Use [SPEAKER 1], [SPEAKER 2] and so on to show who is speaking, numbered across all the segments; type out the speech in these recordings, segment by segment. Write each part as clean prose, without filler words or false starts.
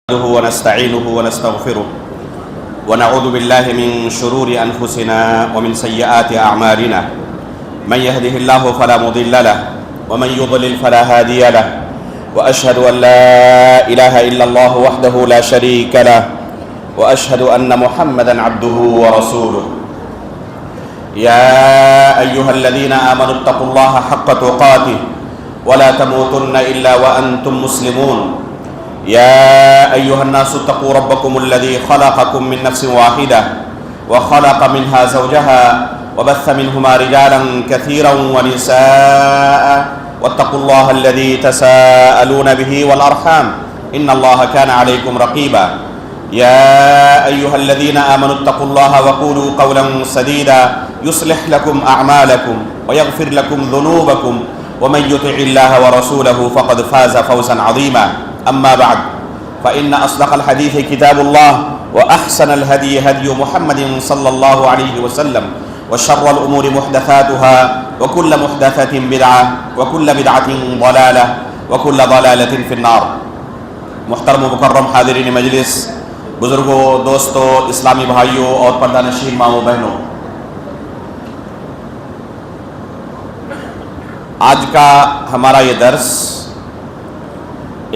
[SPEAKER 1] نحمده ونستعينه ونستغفره ونعوذ بالله من شرور أنفسنا ومن سيئات أعمالنا من يهده الله فلا مضل له ومن يضلل فلا هادي له وأشهد أن لا إله إلا الله وحده لا شريك له وأشهد أن محمدا عبده ورسوله يا أيها الذين آمنوا اتقوا الله حق تقاته ولا تموتن إلا وأنتم مسلمون يا أيها الناس اتقوا ربكم الذي خلقكم من نفس واحدة وخلق منها زوجها وبث منهما رجالا كثيرا ونساء واتقوا الله الذي تساءلون به والأرحام إن الله كان عليكم رقيبا يا أيها الذين آمنوا اتقوا الله وقولوا قولا سديدا يصلح لكم أعمالكم ويغفر لكم ذنوبكم ومن يطع الله ورسوله فقد فاز فوزا عظيما أما بعد فإن أصدق الحديث كتاب الله وأحسن الهدي هدي محمد صلى الله عليه وسلم وشر الأمور محدثاتها وكل محدثة بدعة وكل بدعة ضلالة وكل ضلالة في النار. محترم و مکرم حاضرین مجلس، بزرگوں، دوستوں، اسلامی بھائیوں اور پردہ نشین ماں و بہنوں، آج کا ہمارا یہ درس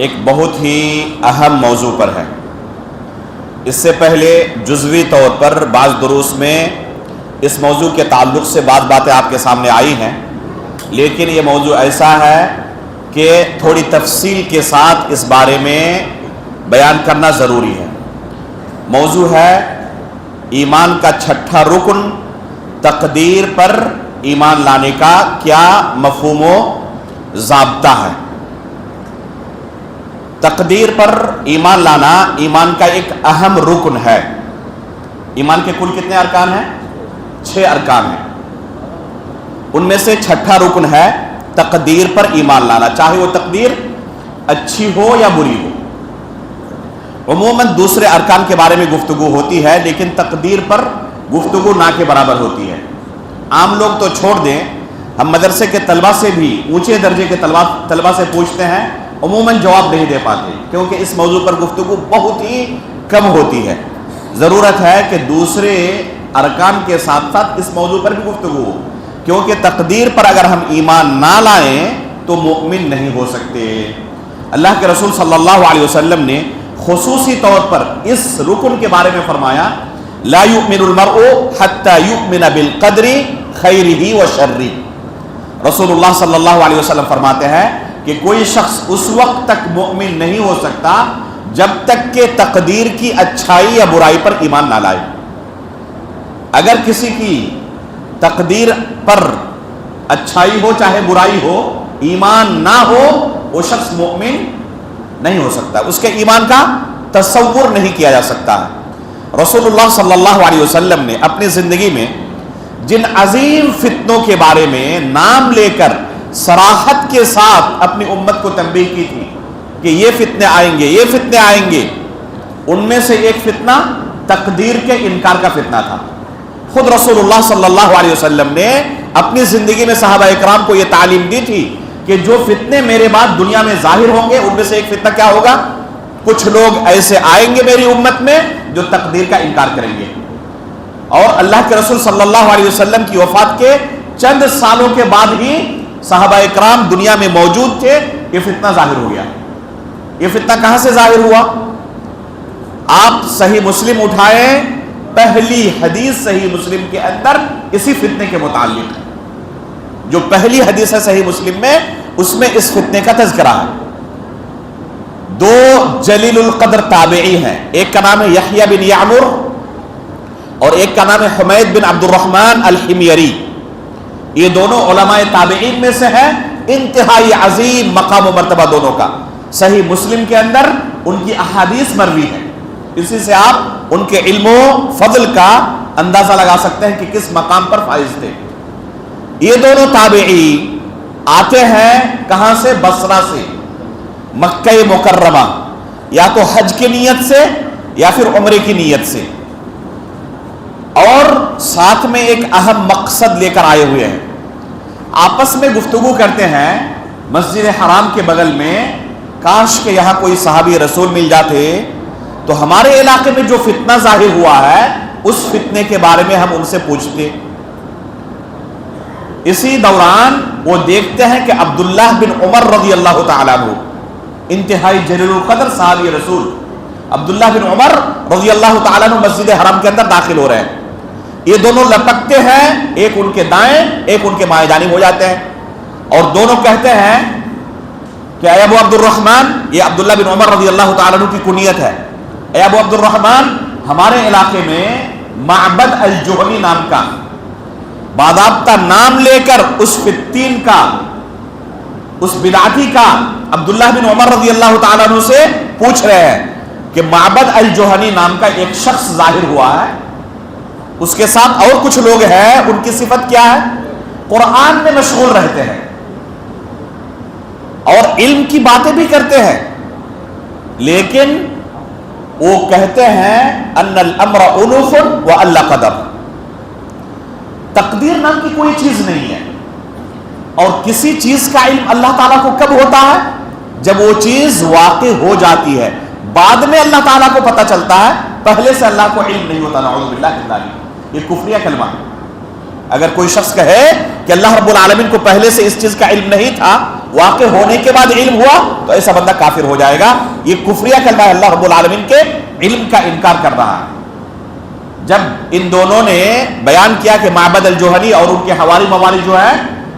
[SPEAKER 1] ایک بہت ہی اہم موضوع پر ہے. اس سے پہلے جزوی طور پر بعض دروس میں اس موضوع کے تعلق سے بعض باتیں آپ کے سامنے آئی ہیں، لیکن یہ موضوع ایسا ہے کہ تھوڑی تفصیل کے ساتھ اس بارے میں بیان کرنا ضروری ہے. موضوع ہے ایمان کا چھٹا رکن، تقدیر پر ایمان لانے کا کیا مفہوم و ضابطہ ہے. تقدیر پر ایمان لانا ایمان کا ایک اہم رکن ہے. ایمان کے کل کتنے ارکان ہیں؟ 6 ارکان ہیں. ان میں سے چھٹا رکن ہے تقدیر پر ایمان لانا، چاہے وہ تقدیر اچھی ہو یا بری ہو. عموماً دوسرے ارکان کے بارے میں گفتگو ہوتی ہے، لیکن تقدیر پر گفتگو نہ کے برابر ہوتی ہے. عام لوگ تو چھوڑ دیں، ہم مدرسے کے طلبہ سے بھی، اونچے درجے کے طلبہ سے پوچھتے ہیں، عموماً جواب نہیں دے پاتے، کیونکہ اس موضوع پر گفتگو بہت ہی کم ہوتی ہے. ضرورت ہے کہ دوسرے ارکان کے ساتھ ساتھ اس موضوع پر بھی گفتگو ہو، کیونکہ تقدیر پر اگر ہم ایمان نہ لائیں تو مؤمن نہیں ہو سکتے. اللہ کے رسول صلی اللہ علیہ وسلم نے خصوصی طور پر اس رکن کے بارے میں فرمایا، لا یؤمن المرء حتی یؤمن بالقدر خیرہ و شرہ. رسول اللہ صلی اللہ علیہ وسلم فرماتے ہیں کہ کوئی شخص اس وقت تک مؤمن نہیں ہو سکتا جب تک کہ تقدیر کی اچھائی یا برائی پر ایمان نہ لائے. اگر کسی کی تقدیر پر اچھائی ہو چاہے برائی ہو، ایمان نہ ہو، وہ شخص مؤمن نہیں ہو سکتا، اس کے ایمان کا تصور نہیں کیا جا سکتا ہے. رسول اللہ صلی اللہ علیہ وسلم نے اپنی زندگی میں جن عظیم فتنوں کے بارے میں نام لے کر صراحت کے ساتھ اپنی امت کو تنبیہ کی تھی کہ یہ فتنے آئیں گے، یہ فتنے آئیں گے، ان میں سے ایک فتنہ تقدیر کے انکار کا فتنہ تھا. خود رسول اللہ صلی اللہ علیہ وسلم نے اپنی زندگی میں صحابہ اکرام کو یہ تعلیم دی تھی کہ جو فتنے میرے بعد دنیا میں ظاہر ہوں گے، ان میں سے ایک فتنہ کیا ہوگا؟ کچھ لوگ ایسے آئیں گے میری امت میں جو تقدیر کا انکار کریں گے. اور اللہ کے رسول صلی اللہ علیہ وسلم کی وفات کے چند سالوں کے بعد ہی صحابہ اکرام دنیا میں موجود تھے، یہ فتنہ ظاہر ہو گیا. یہ فتنہ کہاں سے ظاہر ہوا؟ آپ صحیح مسلم اٹھائیں، پہلی حدیث صحیح مسلم کے اندر اسی فتنے کے متعلق ہے. جو پہلی حدیث ہے صحیح مسلم میں، اس میں اس فتنے کا تذکرہ ہے. 2 جلیل القدر تابعی ہیں، ایک کا نام ہے یحییٰ بن یعمر اور ایک کا نام ہے حمید بن عبد الرحمن الحمیری. یہ دونوں علماء تابعین میں سے ہیں، انتہائی عظیم مقام و مرتبہ دونوں کا. صحیح مسلم کے اندر ان کی احادیث مروی ہے، اسی سے آپ ان کے علم و فضل کا اندازہ لگا سکتے ہیں کہ کس مقام پر فائز تھے. یہ دونوں تابعی آتے ہیں کہاں سے؟ بصرہ سے، مکہ مکرمہ، یا تو حج کی نیت سے یا پھر عمرے کی نیت سے، اور ساتھ میں ایک اہم مقصد لے کر آئے ہوئے ہیں. آپس میں گفتگو کرتے ہیں مسجد حرام کے بغل میں، کاش کہ یہاں کوئی صحابی رسول مل جاتے تو ہمارے علاقے میں جو فتنہ ظاہر ہوا ہے اس فتنے کے بارے میں ہم ان سے پوچھتے. اسی دوران وہ دیکھتے ہیں کہ عبداللہ بن عمر رضی اللہ تعالیٰ عنہ، انتہائی جلیل القدر صحابی رسول عبداللہ بن عمر رضی اللہ تعالیٰ عنہ مسجد حرام کے اندر داخل ہو رہے ہیں. یہ دونوں لپکتے ہیں، ایک ان کے دائیں ایک ان کے بائیں جانب ہو جاتے ہیں، اور دونوں کہتے ہیں کہ اے ابو عبد الرحمن، یہ عبداللہ بن عمر رضی اللہ تعالیٰ عنہ کی کنیت ہے، اے ابو عبد الرحمن، ہمارے علاقے میں معبد الجہنی نام کا باضابطہ نام لے کر اس فتین کا، اس بدعتی کا عبداللہ بن عمر رضی اللہ تعالیٰ عنہ سے پوچھ رہے ہیں کہ معبد الجہنی نام کا ایک شخص ظاہر ہوا ہے، اس کے ساتھ اور کچھ لوگ ہیں، ان کی صفت کیا ہے؟ قرآن میں مشغول رہتے ہیں اور علم کی باتیں بھی کرتے ہیں، لیکن وہ کہتے ہیں ان الامر انوف واللہ قدر، تقدیر نام کی کوئی چیز نہیں ہے، اور کسی چیز کا علم اللہ تعالیٰ کو کب ہوتا ہے؟ جب وہ چیز واقع ہو جاتی ہے، بعد میں اللہ تعالیٰ کو پتہ چلتا ہے، پہلے سے اللہ کو علم نہیں ہوتا. نعوذ باللہ من ذلک، یہ کفریہ کلمہ ہے. اگر کوئی شخص کہے کہ اللہ رب العالمین کو پہلے سے اس چیز کا علم نہیں تھا، واقع ہونے کے بعد علم ہوا، تو ایسا بندہ کافر ہو جائے گا. یہ کفریہ کلمہ ہے، اللہ رب العالمین کے علم کا انکار کر رہا ہے. جب ان دونوں نے بیان کیا کہ معبد الجوہنی اور ان کے حوالی موالی جو ہے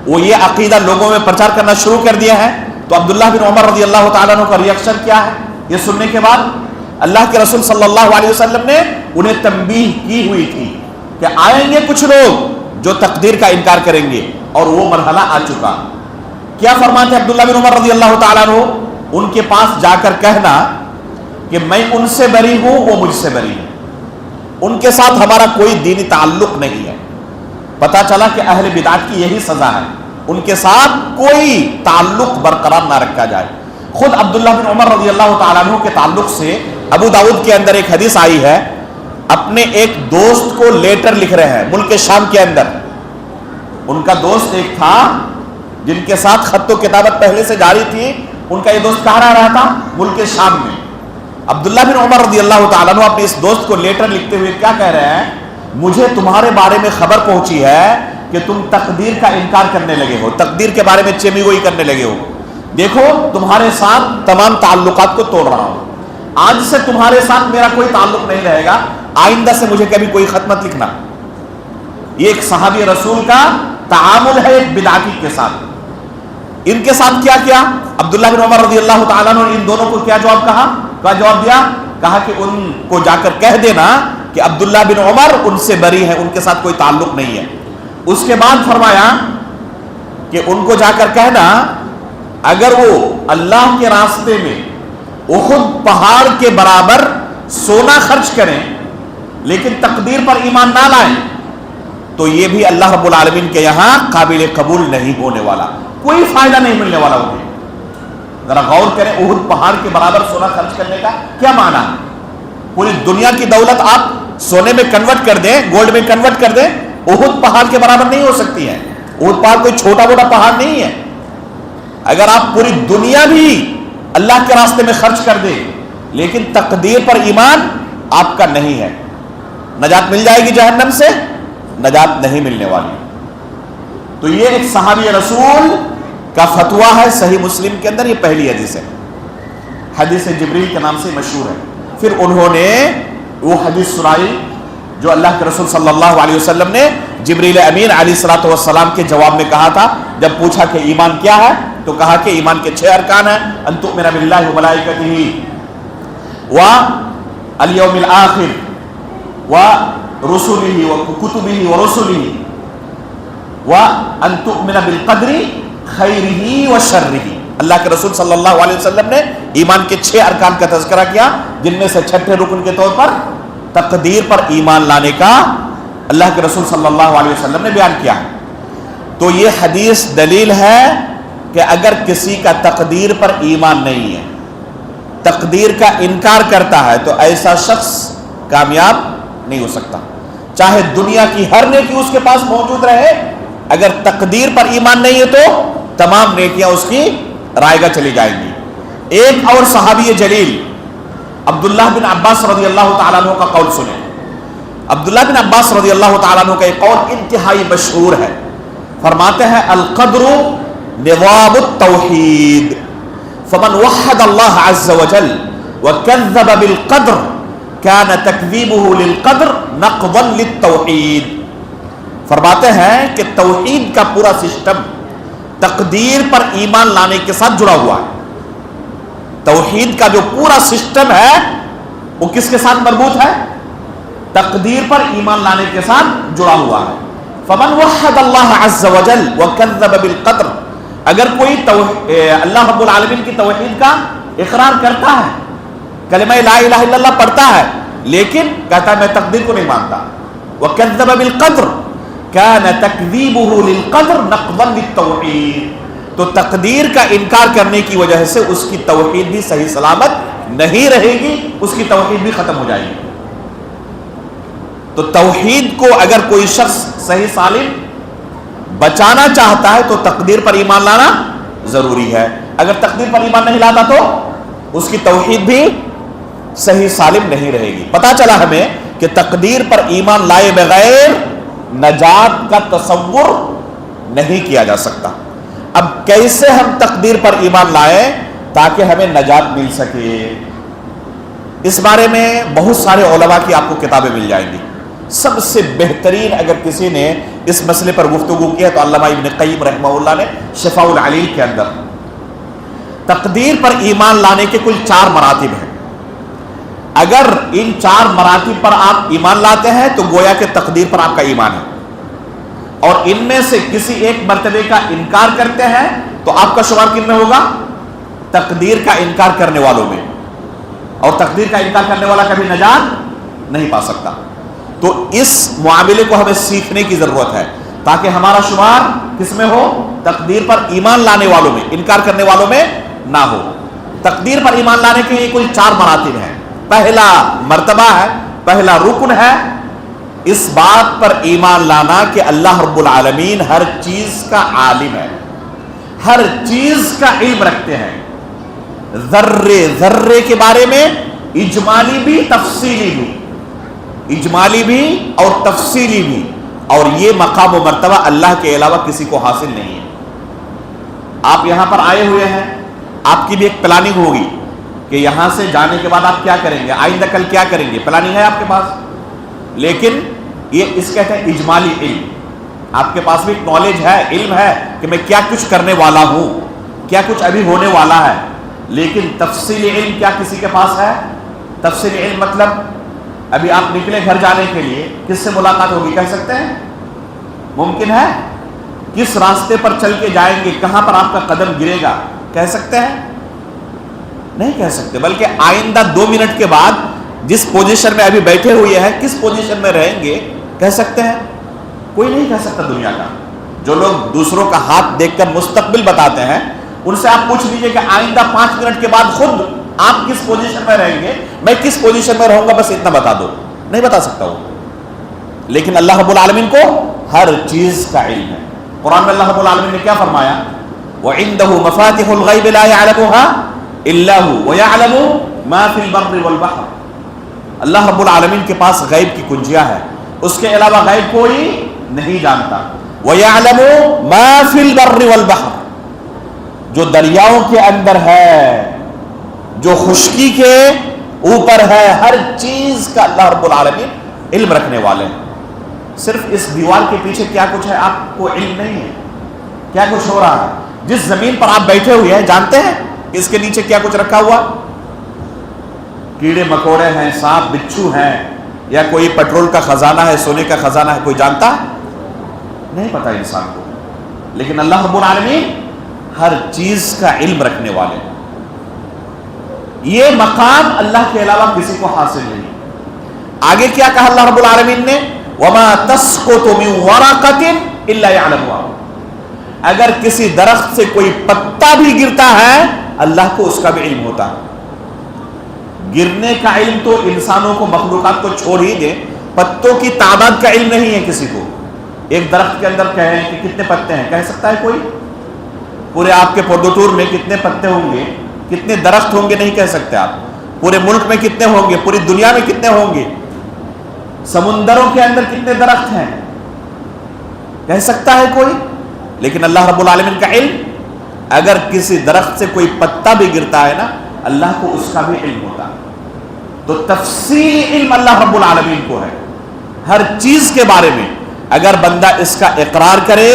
[SPEAKER 1] وہ یہ عقیدہ لوگوں میں پرچار کرنا شروع کر دیا ہے، تو عبداللہ بن عمر رضی اللہ تعالیٰ عنہ کا ریئیکشن کیا ہے؟ یہ سننے کے بعد اللہ کے رسول صلی اللہ علیہ وسلم نے انہیں تنبیہ کی ہوئی تھی کہ آئیں گے کچھ لوگ جو تقدیر کا انکار کریں گے، اور وہ مرحلہ آ چکا. کیا فرماتے عبداللہ بن عمر رضی اللہ تعالیٰ عنہ؟ ان کے پاس جا کر کہنا کہ میں ان سے بری ہوں، وہ مجھ سے بری ہیں، ان کے ساتھ ہمارا کوئی دینی تعلق نہیں ہے. پتا چلا کہ اہل بدعت کی یہی سزا ہے، ان کے ساتھ کوئی تعلق برقرار نہ رکھا جائے. خود عبداللہ بن عمر رضی اللہ تعالیٰ عنہ کے تعلق سے ابو داؤد کے اندر ایک حدیث آئی ہے، اپنے ایک دوست کو لیٹر لکھ رہے ہیں ملک شام کے اندر. ان کا دوست ایک تھا جن کے ساتھ خط و کتابت پہلے سے جاری تھی، ان کا یہ دوست کہاں رہ رہا تھا؟ ملک شام میں. عبداللہ بن عمر رضی اللہ تعالیٰ عنہ اپنے اس دوست کو لیٹر لکھتے ہوئے کیا کہہ رہے ہیں؟ مجھے تمہارے بارے میں خبر پہنچی ہے کہ تم تقدیر کا انکار کرنے لگے ہو، تقدیر کے بارے میں چیمی گوئی کرنے لگے ہو. دیکھو تمہارے ساتھ تمام تعلقات کو توڑ رہا ہوں، آج سے تمہارے ساتھ میرا کوئی تعلق نہیں رہے گا، آئندہ سے مجھے کبھی کوئی خط مت لکھنا. یہ ایک صحابی رسول کا تعامل ہے ایک بدعتی کے ساتھ. ان کے ساتھ کیا کیا؟ عبداللہ بن عمر رضی اللہ تعالیٰ عنہ ان دونوں کو کیا جواب کہا؟ کیا جواب دیا؟ کہا کہ ان کو جا کر کہہ دینا کہ عبداللہ بن عمر ان سے بری ہے، ان کے ساتھ کوئی تعلق نہیں ہے. اس کے بعد فرمایا کہ ان کو جا کر کہنا اگر وہ اللہ کے راستے میں احد پہاڑ کے برابر سونا خرچ کریں لیکن تقدیر پر ایمان نہ لائیں تو یہ بھی اللہ رب العالمین کے یہاں قابل قبول نہیں ہونے والا، کوئی فائدہ نہیں ملنے والا انہیں. ذرا غور کریں، احد پہاڑ کے برابر سونا خرچ کرنے کا کیا معنی ہے؟ پوری دنیا کی دولت آپ سونے میں کنورٹ کر دیں، گولڈ میں کنورٹ کر دیں، احد پہاڑ کے برابر نہیں ہو سکتی ہے. احد پہاڑ کوئی چھوٹا موٹا پہاڑ نہیں ہے. اگر آپ پوری دنیا بھی اللہ کے راستے میں خرچ کر دیں لیکن تقدیر پر ایمان آپ کا نہیں ہے، نجات مل جائے گی جہنم سے؟ نجات نہیں ملنے والی. تو یہ ایک صحابی رسول کا فتویٰ ہے، صحیح مسلم کے اندر یہ پہلی حدیث ہے، حدیث جبریل کے نام سے مشہور ہے. پھر انہوں نے وہ حدیث سنائی جو اللہ کے رسول صلی اللہ علیہ وسلم نے جبریل امین علیہ الصلوۃ والسلام کے جواب میں کہا تھا. جب پوچھا کہ ایمان کیا ہے تو کہا کہ ایمان کے 6 ارکان ہیں: ان تؤمن باللہ وملائکتہ والیوم الآخر ورسلہ وکتبہ ورسلہ وان تؤمن بالقدر خیرہ وشرہ. اللہ کے رسول صلی اللہ علیہ وسلم نے ایمان کے 6 ارکان کا تذکرہ کیا، جن میں سے 6ٹھے رکن کے طور پر تقدیر پر ایمان لانے کا اللہ کے رسول صلی اللہ علیہ وسلم نے بیان کیا. تو یہ حدیث دلیل ہے کہ اگر کسی کا تقدیر پر ایمان نہیں ہے، تقدیر کا انکار کرتا ہے، تو ایسا شخص کامیاب نہیں ہو سکتا. چاہے دنیا کی ہر نیکی اس کے پاس موجود رہے، اگر تقدیر پر ایمان نہیں ہے تو تمام نیکیاں اس کی رائیگاں چلی جائیں گی. ایک اور صحابی جلیل عبداللہ بن عباس رضی اللہ تعالیٰ عنہ کا قول سنیں. عبداللہ بن عباس رضی اللہ تعالیٰ عنہ کا ایک قول انتہائی مشہور ہے. فرماتے ہیں القدر نظام التوحید فمن وحد اللہ عز وجل وکذب بالقدر کان تکذیبہ للقدر نقضا للتوحید. فرماتے ہیں کہ توحید کا پورا سسٹم تقدیر پر ایمان لانے کے ساتھ جڑا ہوا ہے. توحید کا جو پورا سسٹم ہے وہ کس کے ساتھ مربوط ہے؟ تقدیر پر ایمان لانے کے ساتھ جڑا ہوا ہے. فمن وحد اللہ عز وجل وکذب بالقدر، اگر کوئی اللہ رب العالمین کی توحید کا اقرار کرتا ہے، کلمہ لا الہ الا اللہ پڑھتا ہے، لیکن کہتا ہے میں تقدیر کو نہیں مانتا، وکذب بالقدر کان تکذیبہ للقدر نقضا للتوحید، تو تقدیر کا انکار کرنے کی وجہ سے اس کی توحید بھی صحیح سلامت نہیں رہے گی، اس کی توحید بھی ختم ہو جائے گی. تو توحید کو اگر کوئی شخص صحیح سالم بچانا چاہتا ہے تو تقدیر پر ایمان لانا ضروری ہے. اگر تقدیر پر ایمان نہیں لاتا تو اس کی توحید بھی صحیح سالم نہیں رہے گی. پتہ چلا ہمیں کہ تقدیر پر ایمان لائے بغیر نجات کا تصور نہیں کیا جا سکتا. اب کیسے ہم تقدیر پر ایمان لائیں تاکہ ہمیں نجات مل سکے؟ اس بارے میں بہت سارے علماء کی آپ کو کتابیں مل جائیں گی. سب سے بہترین اگر کسی نے اس مسئلے پر گفتگو کی ہے تو علامہ ابن قیم رحمہ اللہ نے شفاء العلیل کے اندر تقدیر پر ایمان لانے کے کل 4 مراتب ہیں. اگر ان 4 مراتب پر آپ ایمان لاتے ہیں تو گویا کہ تقدیر پر آپ کا ایمان ہے، اور ان میں سے کسی ایک مرتبے کا انکار کرتے ہیں تو آپ کا شمار کن میں ہوگا؟ تقدیر کا انکار کرنے والوں میں. اور تقدیر کا انکار کرنے والا کبھی نجات نہیں پا سکتا. تو اس معاملے کو ہمیں سیکھنے کی ضرورت ہے تاکہ ہمارا شمار کس میں ہو؟ تقدیر پر ایمان لانے والوں میں، انکار کرنے والوں میں نہ ہو. تقدیر پر ایمان لانے کے لیے کوئی 4 مراتب ہیں. پہلا مرتبہ ہے، پہلا رکن ہے اس بات پر ایمان لانا کہ اللہ رب العالمین ہر چیز کا عالم ہے، ہر چیز کا علم رکھتے ہیں، ذرے ذرے کے بارے میں، اجمالی بھی تفصیلی بھی، اجمالی بھی اور تفصیلی بھی. اور یہ مقام و مرتبہ اللہ کے علاوہ کسی کو حاصل نہیں ہے. آپ یہاں پر آئے ہوئے ہیں، آپ کی بھی ایک پلاننگ ہوگی کہ یہاں سے جانے کے بعد آپ کیا کریں گے، آئندہ کل کیا کریں گے، پلاننگ ہے آپ کے پاس. لیکن یہ اس کہتے ہیں اجمالی علم. آپ کے پاس بھی ایک نالج ہے، علم ہے کہ میں کیا کچھ کرنے والا ہوں، کیا کچھ ابھی ہونے والا ہے. لیکن تفصیلی علم کیا کسی کے پاس ہے؟ تفصیلی علم مطلب ابھی آپ نکلے گھر جانے کے لیے، کس سے ملاقات ہوگی کہہ سکتے ہیں؟ ممکن ہے؟ کس راستے پر چل کے جائیں گے، کہاں پر آپ کا قدم گرے گا کہہ سکتے ہیں؟ نہیں کہہ سکتے. بلکہ آئندہ 2 منٹ کے بعد جس پوزیشن میں ابھی بیٹھے ہوئے ہیں کس پوزیشن میں رہیں گے کہہ سکتے ہیں؟ کوئی نہیں کہہ سکتا دنیا کا. جو لوگ دوسروں کا ہاتھ دیکھ کر مستقبل بتاتے ہیں ان سے آپ پوچھ لیجئے کہ آئندہ 5 منٹ کے بعد خود آپ کس پوزیشن میں رہیں گے، میں کس پوزیشن میں رہوں گا، بس اتنا بتا دو. نہیں بتا سکتا وہ. لیکن اللہ رب العالمین کو ہر چیز کا علم ہے. قرآن میں اللہ رب العالمین نے کیا فرمایا؟ وَعِندَهُ مَفَاتِحُ الْغَيْبِ لَا يَعْلَمُهَا إِلَّا هُ وَيَعْلَمُ مَا فِي الْبَرِّ وَالْبَحْرِ. اللہ رب العالمین کے پاس غیب کی کنجیاں ہے، اس کے علاوہ غیب کوئی نہیں جانتا. وَيَعْلَمُ مَا فِي الْبَرِّ وَالْبَحْرِ، جو دریاؤں کے اندر ہے، جو خشکی کے اوپر ہے، ہر چیز کا اللہ رب العالمین علم رکھنے والے ہیں. صرف اس دیوار کے پیچھے کیا کچھ ہے آپ کو علم نہیں ہے، کیا کچھ ہو رہا ہے. جس زمین پر آپ بیٹھے ہوئے ہیں جانتے ہیں اس کے نیچے کیا کچھ رکھا ہوا؟ کیڑے مکوڑے ہیں، سانپ بچھو ہیں، یا کوئی پیٹرول کا خزانہ ہے، سونے کا خزانہ ہے. کوئی جانتا ہے؟ نہیں پتا انسان کو. لیکن اللہ رب العالمین ہر چیز کا علم رکھنے والے ہیں. یہ مقام اللہ کے علاوہ کسی کو حاصل نہیں. آگے کیا کہا اللہ رب العالمین نے؟ وَمَا تَسْقُطُ مِن وَرَقَةٍ إِلَّا يَعْلَمُهَا، اگر کسی درخت سے کوئی پتا بھی گرتا ہے اللہ کو اس کا بھی علم ہوتا ہے. گرنے کا علم تو انسانوں کو، مخلوقات کو چھوڑ ہی دے، پتوں کی تعداد کا علم نہیں ہے کسی کو. ایک درخت کے اندر کہیں کہ کتنے پتے ہیں کہہ سکتا ہے کوئی؟ پورے آپ کے پودوٹور میں کتنے پتے ہوں گے، کتنے درخت ہوں گے نہیں کہہ سکتے آپ. پورے ملک میں کتنے ہوں گے، پوری دنیا میں کتنے ہوں گے، سمندروں کے اندر کتنے درخت ہیں، کہہ سکتا ہے کوئی؟ لیکن اللہ رب العالمین کا علم، اگر کسی درخت سے کوئی پتا بھی گرتا ہے نا، اللہ کو اس کا بھی علم ہوتا ہے۔ تو تفصیلی علم اللہ رب العالمین کو ہے ہر چیز کے بارے میں۔ اگر بندہ اس کا اقرار کرے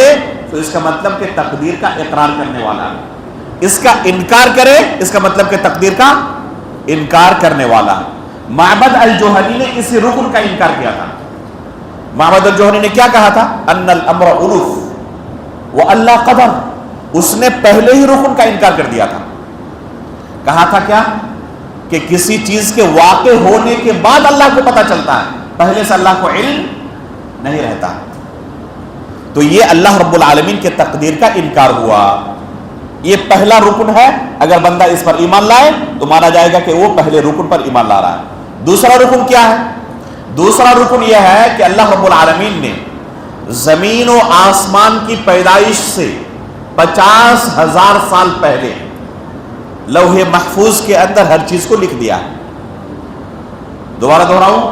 [SPEAKER 1] تو اس کا مطلب کہ تقدیر کا اقرار کرنے والا ہے، اس کا انکار کرے اس کا مطلب کہ تقدیر کا انکار کرنے والا ہے۔ معبد الجوہنی نے اسی رکن کا انکار کیا تھا۔ معبد الجوہنی نے کیا کہا تھا؟ ان الامر انف واللہ قدر۔ اس نے پہلے ہی رکن کا انکار کر دیا تھا۔ کہا تھا کیا؟ کہ کسی چیز کے واقع ہونے کے بعد اللہ کو پتہ چلتا ہے، پہلے سے اللہ کو علم نہیں رہتا۔ تو یہ اللہ رب العالمین کے تقدیر کا انکار ہوا۔ یہ پہلا رکن ہے، اگر بندہ اس پر ایمان لائے تو مانا جائے گا کہ وہ پہلے رکن پر ایمان لا رہا ہے۔ دوسرا رکن کیا ہے؟ دوسرا رکن یہ ہے کہ اللہ رب العالمین نے زمین و آسمان کی پیدائش سے 50,000 سال پہلے لوح محفوظ کے اندر ہر چیز کو لکھ دیا ہے۔ دوبارہ دہراؤں،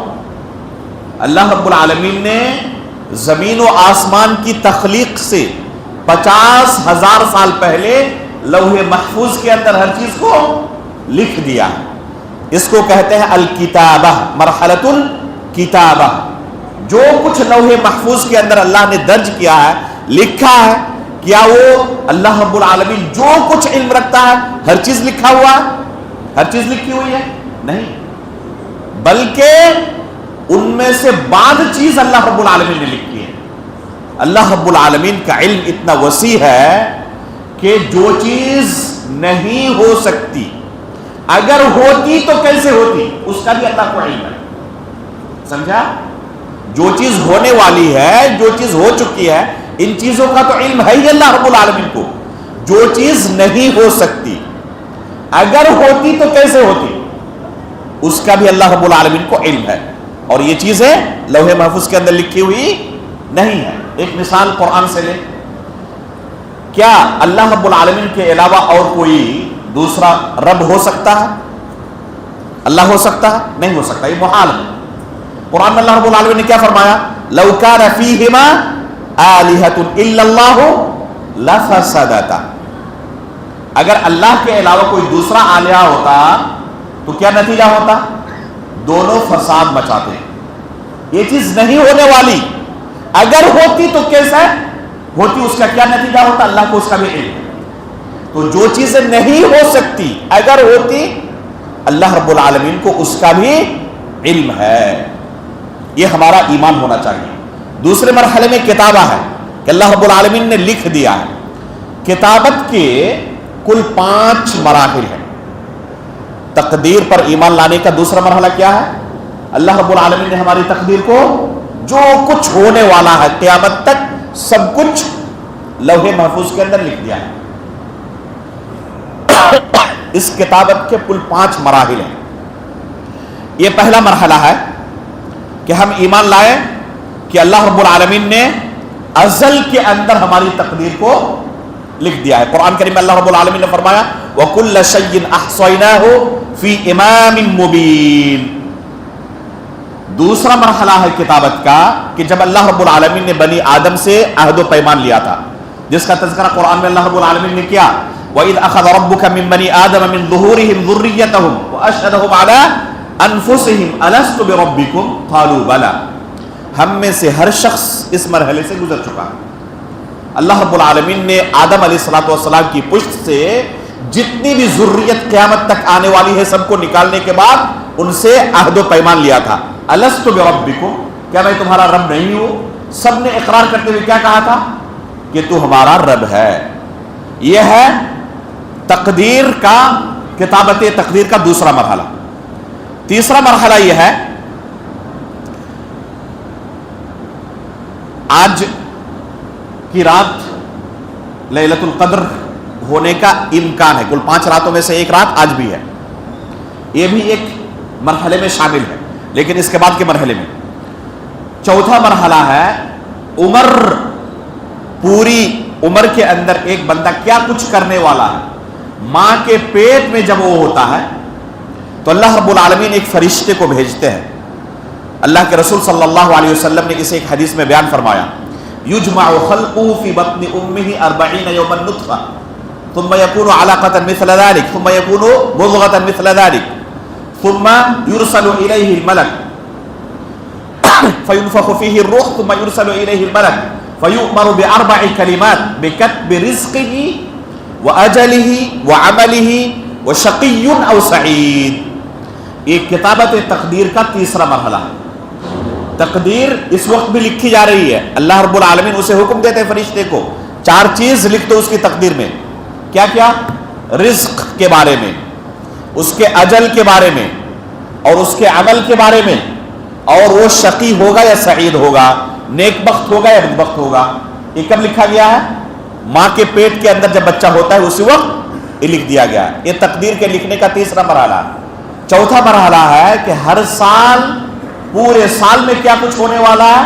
[SPEAKER 1] اللہ رب العالمین نے زمین و آسمان کی تخلیق سے 50,000 سال پہلے لوح محفوظ کے اندر ہر چیز کو لکھ دیا ہے۔ اس کو کہتے ہیں الکتابہ، مرحلۃ الکتابہ۔ جو کچھ لوح محفوظ کے اندر اللہ نے درج کیا ہے، لکھا ہے، کیا وہ اللہ رب العالمین جو کچھ علم رکھتا ہے ہر چیز لکھا ہوا ہے، ہر چیز لکھی ہوئی ہے؟ نہیں، بلکہ ان میں سے بعض چیز اللہ رب العالمین نے لکھی ہے۔ اللہ رب العالمین کا علم اتنا وسیع ہے کہ جو چیز نہیں ہو سکتی، اگر ہوتی تو کیسے ہوتی، اس کا بھی اللہ کو علم ہے۔ سمجھا؟ جو چیز ہونے والی ہے، جو چیز ہو چکی ہے، ان چیزوں کا تو علم ہے ہی اللہ رب العالمین کو۔ جو چیز نہیں ہو سکتی، اگر ہوتی تو کیسے ہوتی، اس کا بھی اللہ رب العالمین کو علم ہے۔ اور یہ چیزیں لوح محفوظ کے اندر لکھی ہوئی نہیں ہے۔ ایک مثال قرآن سے لے، کیا اللہ رب العالمین کے علاوہ اور کوئی دوسرا رب ہو سکتا ہے؟ اللہ ہو سکتا ہے؟ نہیں ہو سکتا، یہ محال ہے۔ قرآن میں اللہ رب العالمین نے کیا فرمایا؟ لو کان فیہما آلہۃ الا اللہ لفسدتا۔ اگر اللہ کے علاوہ کوئی دوسرا الہہ ہوتا تو کیا نتیجہ ہوتا؟ دونوں فساد مچاتے ہیں۔ یہ چیز نہیں ہونے والی، اگر ہوتی تو کیسے ہوتی، اس کا کیا نتیجہ ہوتا؟ اللہ کو اس کا بھی علم ہے۔ تو جو چیزیں نہیں ہو سکتی اگر ہوتی، اللہ رب العالمین کو اس کا بھی علم ہے۔ یہ ہمارا ایمان ہونا چاہیے۔ دوسرے مرحلے میں کتابہ ہے کہ اللہ رب العالمین نے لکھ دیا ہے۔ کتابت کے کل 5 مراحل ہیں۔ تقدیر پر ایمان لانے کا دوسرا مرحلہ کیا ہے؟ اللہ رب العالمین نے ہماری تقدیر کو، جو کچھ ہونے والا ہے قیامت تک، سب کچھ لوح محفوظ کے اندر لکھ دیا ہے۔ اس کتابت کے کل 5 مراحل ہیں۔ یہ پہلا مرحلہ ہے کہ ہم ایمان لائیں کہ اللہ رب العالمین نے ازل کے اندر ہماری تقدیر کو لکھ دیا ہے۔ قرآن کریم میں اللہ رب العالمین نے فرمایا وَكُلَّ شَيْءٍ أَحْصَيْنَاهُ فِي إِمَامٍ مُبِينٍ۔ دوسرا مرحلہ ہے کتابت کا کہ جب اللہ رب العالمین نے بنی آدم سے عہد و پیمان لیا تھا، جس کا تذکرہ قرآن میں اللہ رب العالمین نے کیا، وَإِذْ أَخَذَ رَبُّكَ مِن بَنِي آدَمَ مِن ظُهُورِهِمْ ذُرِّيَّتَهُمْ وَأَشْهَدَهُمْ عَلَىٰ أَنفُسِهِمْ أَلَسْتُ بِرَبِّكُمْ قَالُوا بَلَىٰ۔ ہم میں سے ہر شخص اس مرحلے سے گزر چکا ہے۔ اللہ رب العالمین نے آدم علیہ السلام کی پشت سے جتنی بھی ذریت قیامت تک آنے والی ہے سب کو نکالنے کے بعد ان سے عہد و پیمان لیا تھا۔ الست بربکم، کیا میں تمہارا رب نہیں ہوں؟ سب نے اقرار کرتے ہوئے کیا کہا تھا؟ کہ تو ہمارا رب ہے۔ یہ ہے تقدیر کا، کتابت تقدیر کا دوسرا مرحلہ۔ تیسرا مرحلہ یہ ہے، آج کی رات لیلۃ القدر ہونے کا امکان ہے، کل 5 راتوں میں سے ایک رات آج بھی ہے، یہ بھی ایک مرحلے میں شامل ہے۔ لیکن اس کے بعد کے مرحلے میں چوتھا مرحلہ ہے عمر، پوری عمر کے اندر ایک بندہ کیا کچھ کرنے والا ہے۔ ماں کے پیٹ میں جب وہ ہوتا ہے تو اللہ رب العالمین ایک فرشتے کو بھیجتے ہیں. اللہ کے رسول صلی اللہ علیہ وسلم نے اسے ایک حدیث میں بیان فرمایا, یجمع خلقه فی بطن امہ 40 یوما نطفہ ثم یکون علاقۃ مثل ذلک ثم یکون مضغۃ مثل ذلک ثم یرسل الیہ الملک فینفخ فیہ الروح ثم یرسل الیہ الملک فیؤمر باربع کلمات بکتب رزقہ واجلہ وعملہ وشقی او سعید. یہ کتابت تقدیر کا تیسرا مرحلہ ہے. تقدیر اس وقت بھی لکھی جا رہی ہے. اللہ رب العالمین اسے حکم دیتے ہیں فرشتے کو, 4 چیز لکھ دو اس کی تقدیر میں. کیا کیا؟ رزق کے بارے میں, اس کے اجل کے بارے میں, اور اس کے عمل کے بارے میں, اور وہ شقی ہوگا یا سعید ہوگا, نیک بخت ہوگا یا بدبخت ہوگا. یہ کب لکھا گیا ہے؟ ماں کے پیٹ کے اندر جب بچہ ہوتا ہے اسی وقت یہ لکھ دیا گیا ہے. یہ تقدیر کے لکھنے کا تیسرا مرحلہ ہے. چوتھا مرحلہ ہے کہ ہر سال, پورے سال میں کیا کچھ ہونے والا ہے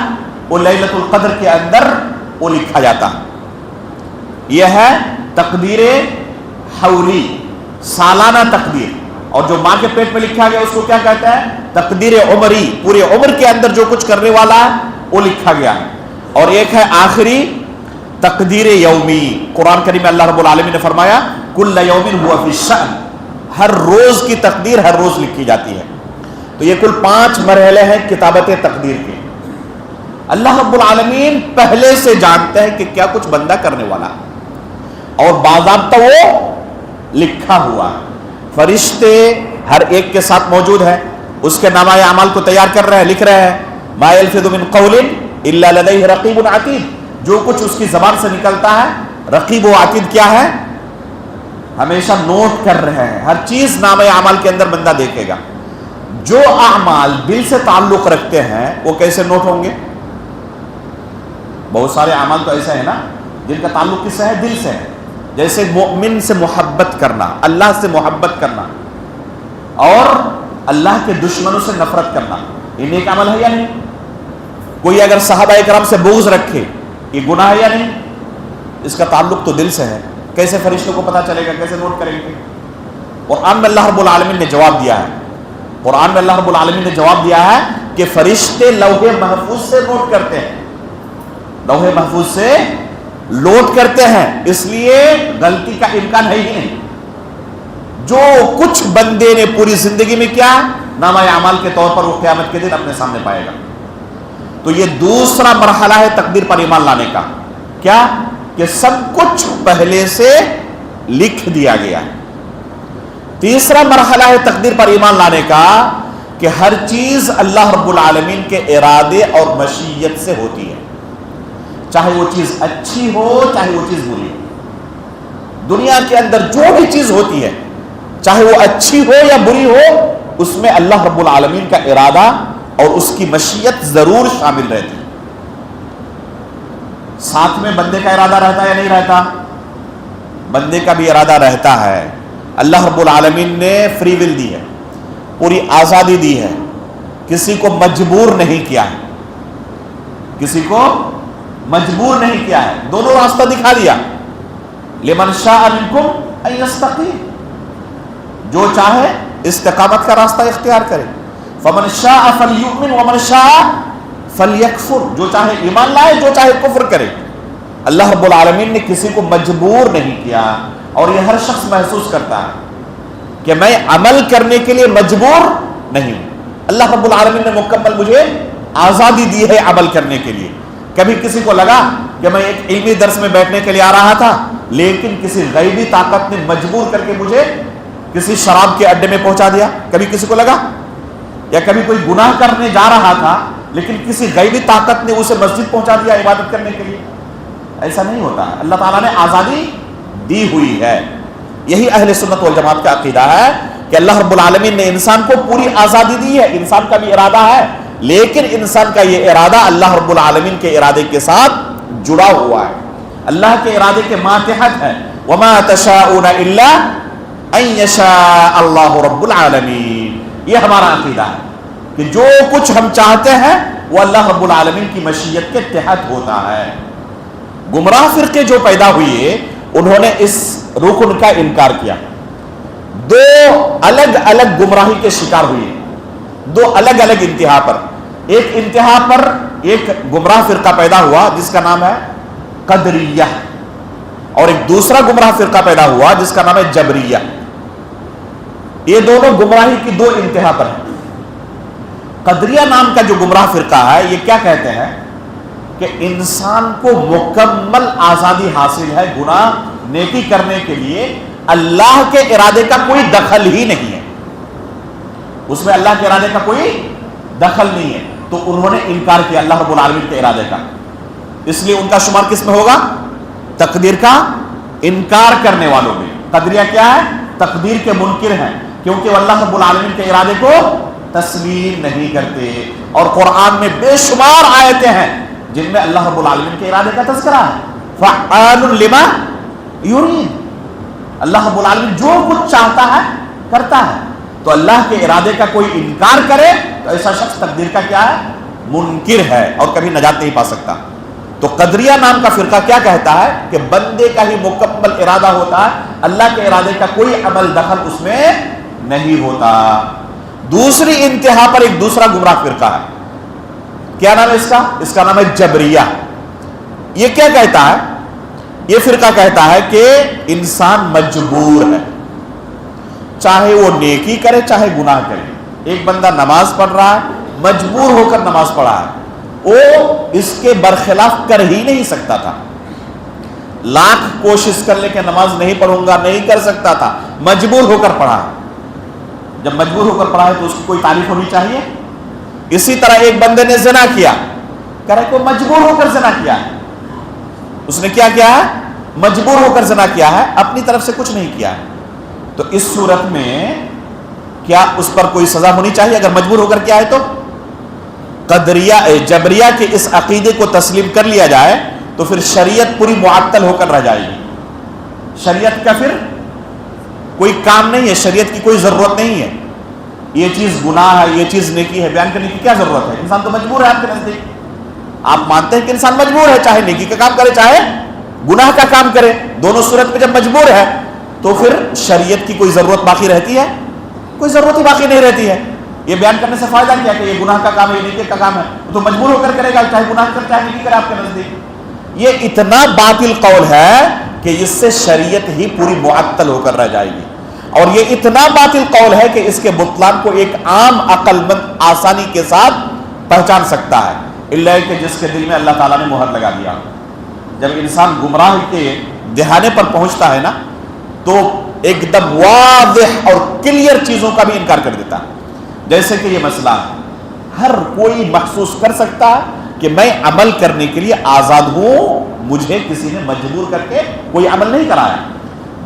[SPEAKER 1] وہ لیلۃ القدر کے اندر وہ لکھا جاتا ہے. یہ ہے تقدیر حولی, سالانہ تقدیر. اور جو ماں کے پیٹ میں لکھا گیا اس کو کیا کہتے ہیں؟ تقدیر عمری, پورے عمر کے اندر جو کچھ کرنے والا ہے وہ لکھا گیا ہے. اور ایک ہے آخری تقدیر یومی. قرآن کریم میں اللہ رب العالمین نے فرمایا کل یوم ہوا فی الشأن, ہر روز کی تقدیر ہر روز لکھی جاتی ہے. تو یہ کل 5 مرحلے ہیں کتابت تقدیر کے. اللہ رب العالمین پہلے سے جانتے ہیں کہ کیا کچھ بندہ کرنے والا ہے, اور باضابطہ وہ لکھا ہوا ہے. فرشتے ہر ایک کے ساتھ موجود ہیں, اس کے نامہ اعمال کو تیار کر رہے ہیں, لکھ رہے ہیں. ما یلفظ من قول الا لدیہ رقیب عتید, جو کچھ اس کی زبان سے نکلتا ہے رقیب و عتید کیا ہے؟ ہمیشہ نوٹ کر رہے ہیں. ہر چیز نامہ اعمال کے اندر بندہ دیکھے گا. جو اعمال دل سے تعلق رکھتے ہیں وہ کیسے نوٹ ہوں گے؟ بہت سارے اعمال تو ایسا ہے نا جن کا تعلق کس سے ہے؟ دل سے ہے. جیسے مومن سے محبت کرنا, اللہ سے محبت کرنا, اور اللہ کے دشمنوں سے نفرت کرنا, یہ نیک عمل ہے یا نہیں؟ کوئی اگر صحابہ کرام سے بغض رکھے یہ گناہ ہے یا نہیں؟ اس کا تعلق تو دل سے ہے. کیسے فرشتوں کو پتا چلے گا, کیسے نوٹ کریں گے؟ قرآن میں اللہ رب العالمین نے جواب دیا ہے. قرآن میں اللہ رب العالمین نے جواب دیا ہے کہ فرشتے لوح محفوظ سے نوٹ کرتے ہیں, لوح محفوظ سے لوٹ کرتے ہیں. اس لیے غلطی کا امکان ہے ہی نہیں. جو کچھ بندے نے پوری زندگی میں کیا نامہ اعمال کے طور پر وہ قیامت کے دن اپنے سامنے پائے گا. تو یہ دوسرا مرحلہ ہے تقدیر پر ایمان لانے کا. کیا کہ سب کچھ پہلے سے لکھ دیا گیا ہے. تیسرا مرحلہ ہے تقدیر پر ایمان لانے کا کہ ہر چیز اللہ رب العالمین کے ارادے اور مشیت سے ہوتی ہے, چاہے وہ چیز اچھی ہو چاہے وہ چیز بری ہو. دنیا کے اندر جو بھی چیز ہوتی ہے چاہے وہ اچھی ہو یا بری ہو, اس میں اللہ رب العالمین کا ارادہ اور اس کی مشیت ضرور شامل رہتی ہے. ساتھ میں بندے کا ارادہ رہتا ہے یا نہیں رہتا؟ بندے کا بھی ارادہ رہتا ہے. اللہ رب العالمین نے فری ول دی ہے, پوری آزادی دی ہے, کسی کو مجبور نہیں کیا ہے, کسی کو مجبور نہیں کیا ہے. دونوں راستہ دکھا دیا. لمن شاء منکم ان یستقیم, جو چاہے استقامت کا راستہ اختیار کرے. فمن شاء فلیؤمن ومن شاء فلیکفر, جو چاہے ایمان لائے جو چاہے کفر کرے. اللہ رب العالمین نے کسی کو مجبور نہیں کیا, اور یہ ہر شخص محسوس کرتا ہے کہ میں عمل کرنے کے لیے مجبور نہیں ہوں. اللہ رب العالمین نے مکمل مجھے آزادی دی ہے عمل کرنے کے لیے. کبھی کسی کو لگا کہ میں ایک علمی درس میں بیٹھنے کے لیے آ رہا تھا, لیکن کسی غیبی طاقت نے مجبور کر کے مجھے کسی شراب کے اڈے میں پہنچا دیا؟ کبھی کسی کو لگا؟ یا کبھی کوئی گناہ کرنے جا رہا تھا لیکن کسی غیبی طاقت نے اسے مسجد پہنچا دیا عبادت کرنے کے لیے؟ ایسا نہیں ہوتا. اللہ تعالیٰ نے آزادی دی ہوئی ہے. یہی اہل سنت والجماعت کا عقیدہ ہے کہ اللہ رب العالمین نے انسان کو پوری آزادی دی ہے. انسان کا بھی ارادہ ہے, لیکن انسان کا یہ ارادہ اللہ رب العالمین کے ارادے کے ساتھ جڑا ہوا ہے, اللہ کے ارادے کے ماتحت ہے. وما تشاءون الا ان یشاء اللہ رب العالمین. یہ ہمارا عقیدہ ہے کہ جو کچھ ہم چاہتے ہیں وہ اللہ رب العالمین کی مشیت کے تحت ہوتا ہے. گمراہ فرقے جو پیدا ہوئے انہوں نے اس رکن کا انکار کیا. دو الگ الگ گمراہی کے شکار ہوئی ہیں، دو الگ الگ انتہا پر. ایک انتہا پر ایک گمراہ فرقہ پیدا ہوا جس کا نام ہے قدریہ، اور ایک دوسرا گمراہ فرقہ پیدا ہوا جس کا نام ہے جبریہ. یہ دونوں گمراہی کی دو انتہا پر ہیں. قدریہ نام کا جو گمراہ فرقہ ہے یہ کیا کہتے ہیں کہ انسان کو مکمل آزادی حاصل ہے گناہ نیکی کرنے کے لیے، اللہ کے ارادے کا کوئی دخل ہی نہیں ہے، اس میں اللہ کے ارادے کا کوئی دخل نہیں ہے. تو انہوں نے انکار کیا اللہ رب العالمین کے ارادے کا، اس لیے ان کا شمار کس میں ہوگا؟ تقدیر کا انکار کرنے والوں میں. قدریہ کیا ہے؟ تقدیر کے منکر ہیں، کیونکہ وہ اللہ رب العالمین کے ارادے کو تسلیم نہیں کرتے. اور قرآن میں بے شمار آیتیں ہیں جن میں اللہ رب العالمین کے ارادے کا تذکرہ ہے. فعال لما یرید، اللہ رب العالمین جو کچھ چاہتا ہے کرتا ہے. تو اللہ کے ارادے کا کوئی انکار کرے تو ایسا شخص تقدیر کا کیا ہے؟ منکر ہے، اور کبھی نجات نہیں پا سکتا. تو قدریہ نام کا فرقہ کیا کہتا ہے کہ بندے کا ہی مکمل ارادہ ہوتا ہے، اللہ کے ارادے کا کوئی عمل دخل اس میں نہیں ہوتا. دوسری انتہا پر ایک دوسرا گمراہ فرقہ ہے، کیا نام ہے اس کا؟ اس کا نام ہے جبریہ. یہ کیا کہتا ہے؟ یہ فرقہ کہتا ہے کہ انسان مجبور ہے، چاہے وہ نیکی کرے چاہے گناہ کرے. ایک بندہ نماز پڑھ رہا ہے، مجبور ہو کر نماز پڑھا ہے، وہ اس کے برخلاف کر ہی نہیں سکتا تھا. لاکھ کوشش کر لے کہ نماز نہیں پڑھوں گا نہیں کر سکتا تھا، مجبور ہو کر پڑھا ہے. جب مجبور ہو کر پڑھا ہے تو اس کی کوئی تعریف ہونی چاہیے. اسی طرح ایک بندے نے زنا کیا، کہہ رہے کہ مجبور ہو کر زنا کیا ہے. اس نے کیا کیا ہے؟ مجبور ہو کر زنا کیا ہے، اپنی طرف سے کچھ نہیں کیا ہے. تو اس صورت میں کیا اس پر کوئی سزا ہونی چاہیے اگر مجبور ہو کر کیا ہے؟ تو قدریہ جبریہ کے اس عقیدے کو تسلیم کر لیا جائے تو پھر شریعت پوری معطل ہو کر رہ جائے گی. شریعت کا پھر کوئی کام نہیں ہے، شریعت کی کوئی ضرورت نہیں ہے. یہ چیز گناہ ہے، یہ چیز نیکی ہے، بیان کرنے کی کیا ضرورت ہے؟ انسان تو مجبور ہے. آپ کے نزدیک آپ مانتے ہیں کہ انسان مجبور ہے، چاہے نیکی کا کام کرے چاہے گناہ کا کام کرے. دونوں صورت میں جب مجبور ہے تو پھر شریعت کی کوئی ضرورت باقی رہتی ہے؟ کوئی ضرورت ہی باقی نہیں رہتی ہے. یہ بیان کرنے سے فائدہ کیا کہ یہ گناہ کا کام ہے، یہ نیکی کا کام ہے، تو مجبور ہو کر کرے گا، چاہے گناہ کرے چاہے نیکی کرے. آپ کے نزدیک یہ اتنا باطل قول ہے کہ اس سے شریعت ہی پوری معطل ہو کر رہ جائے گی. اور یہ اتنا باطل قول ہے کہ اس کے بطلان کو ایک عام عقل مند آسانی کے ساتھ پہچان سکتا ہے، الا کہ جس کے دل میں اللہ تعالیٰ نے مہر لگا دیا. جب انسان گمراہ کے دہانے پر پہنچتا ہے نا تو ایک دم واضح اور کلیئر چیزوں کا بھی انکار کر دیتا ہے. جیسے کہ یہ مسئلہ ہے، ہر کوئی محسوس کر سکتا ہے کہ میں عمل کرنے کے لیے آزاد ہوں، مجھے کسی نے مجبور کر کے کوئی عمل نہیں کرایا.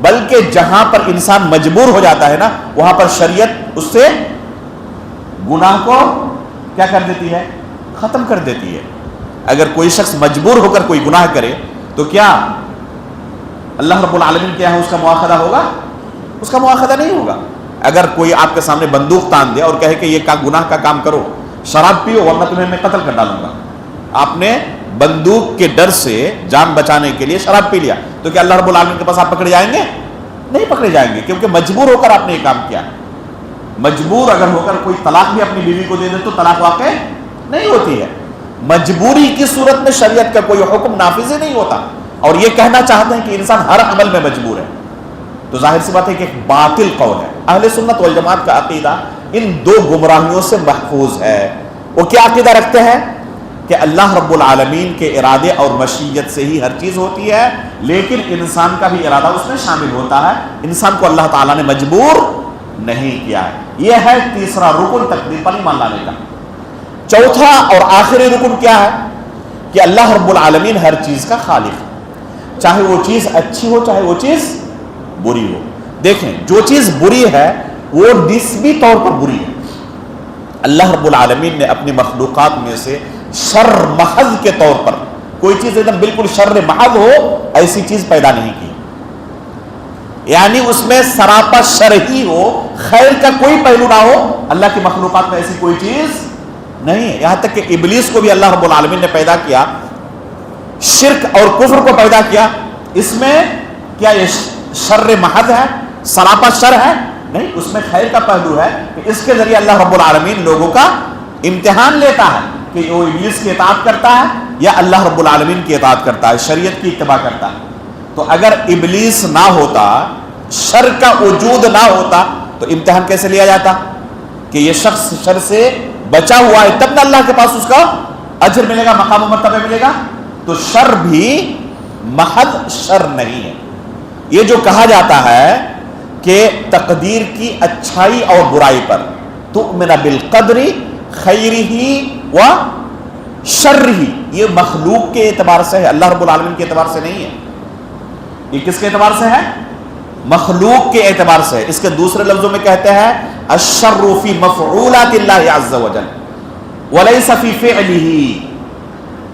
[SPEAKER 1] بلکہ جہاں پر انسان مجبور ہو جاتا ہے نا وہاں پر شریعت اس سے گناہ کو کیا کر دیتی ہے؟ ختم کر دیتی ہے. اگر کوئی شخص مجبور ہو کر کوئی گناہ کرے تو کیا اللہ رب العالمین کے یہاں اس کا مواخذہ ہوگا؟ اس کا مواخذہ نہیں ہوگا. اگر کوئی آپ کے سامنے بندوق تان دے اور کہے کہ یہ گناہ کا کام کرو، شراب پیو ورنہ تمہیں میں قتل کر ڈالوں گا، آپ نے بندوق کے ڈر سے جان بچانے کے لیے شراب پی لیا، تو کیا اللہ رب العالمین کے پاس آپ پکڑے جائیں گے؟ نہیں پکڑے جائیں گے، کیونکہ مجبور ہو کر آپ نے یہ کام کیا. مجبور اگر ہو کر کوئی طلاق بھی اپنی بیوی کو دے دے تو طلاق واقع نہیں ہوتی ہے. مجبوری کی صورت میں شریعت کا کوئی حکم نافذ ہی نہیں ہوتا. اور یہ کہنا چاہتے ہیں کہ انسان ہر عمل میں مجبور ہے، تو ظاہر سی بات ہے کہ ایک باطل قول ہے. اہل سنت والجماعت کا عقیدہ ان دو گمراہیوں سے محفوظ ہے. وہ کیا عقیدہ رکھتے ہیں کہ اللہ رب العالمین کے ارادے اور مشیت سے ہی ہر چیز ہوتی ہے، لیکن انسان کا بھی ارادہ اس میں شامل ہوتا ہے. انسان کو اللہ تعالیٰ نے مجبور نہیں کیا ہے. یہ ہے تیسرا رکن تقدیر پر ایمان لانے کا. چوتھا اور آخری رکن کیا ہے کہ اللہ رب العالمین ہر چیز کا خالق ہے، چاہے وہ چیز اچھی ہو چاہے وہ چیز بری ہو. دیکھیں جو چیز بری ہے وہ نسبی طور پر بری ہے. اللہ رب العالمین نے اپنی مخلوقات میں سے شر محض کے طور پر کوئی چیز ایک دم بالکل شر محض ہو ایسی چیز پیدا نہیں کی، یعنی اس میں سراپا شر ہی ہو، خیر کا کوئی پہلو نہ ہو. اللہ کی مخلوقات میں ایسی کوئی چیز نہیں ہے. یہاں تک کہ ابلیس کو بھی اللہ رب العالمین نے پیدا کیا، شرک اور کفر کو پیدا کیا. اس میں کیا یہ شر محض ہے، سراپا شر ہے؟ نہیں، اس میں خیر کا پہلو ہے کہ اس کے ذریعے اللہ رب العالمین لوگوں کا امتحان لیتا ہے کہ وہ ابلیس کی اطاعت کرتا ہے یا اللہ رب العالمین کی اطاعت کرتا ہے، شریعت کی اتباع کرتا ہے۔ تو اگر ابلیس نہ ہوتا، شر کا وجود نہ ہوتا، تو امتحان کیسے لیا جاتا کہ یہ شخص شر سے بچا ہوا ہے، تب نہ اللہ کے پاس اس کا اجر ملے گا، مقام و مرتبہ ملے گا۔ تو شر بھی محض شر نہیں ہے۔ یہ جو کہا جاتا ہے کہ تقدیر کی اچھائی اور برائی پر تؤمن بالقدر خیرہ و شرہ، یہ مخلوق کے اعتبار سے ہے، اللہ رب العالمین کے اعتبار سے نہیں ہے۔ یہ کس کے اعتبار سے ہے؟ مخلوق کے اعتبار سے ہے۔ اس کے دوسرے لفظوں میں کہتے ہیں الشر فی مفعولات اللہ عز وجل ولیس فی فعلہ،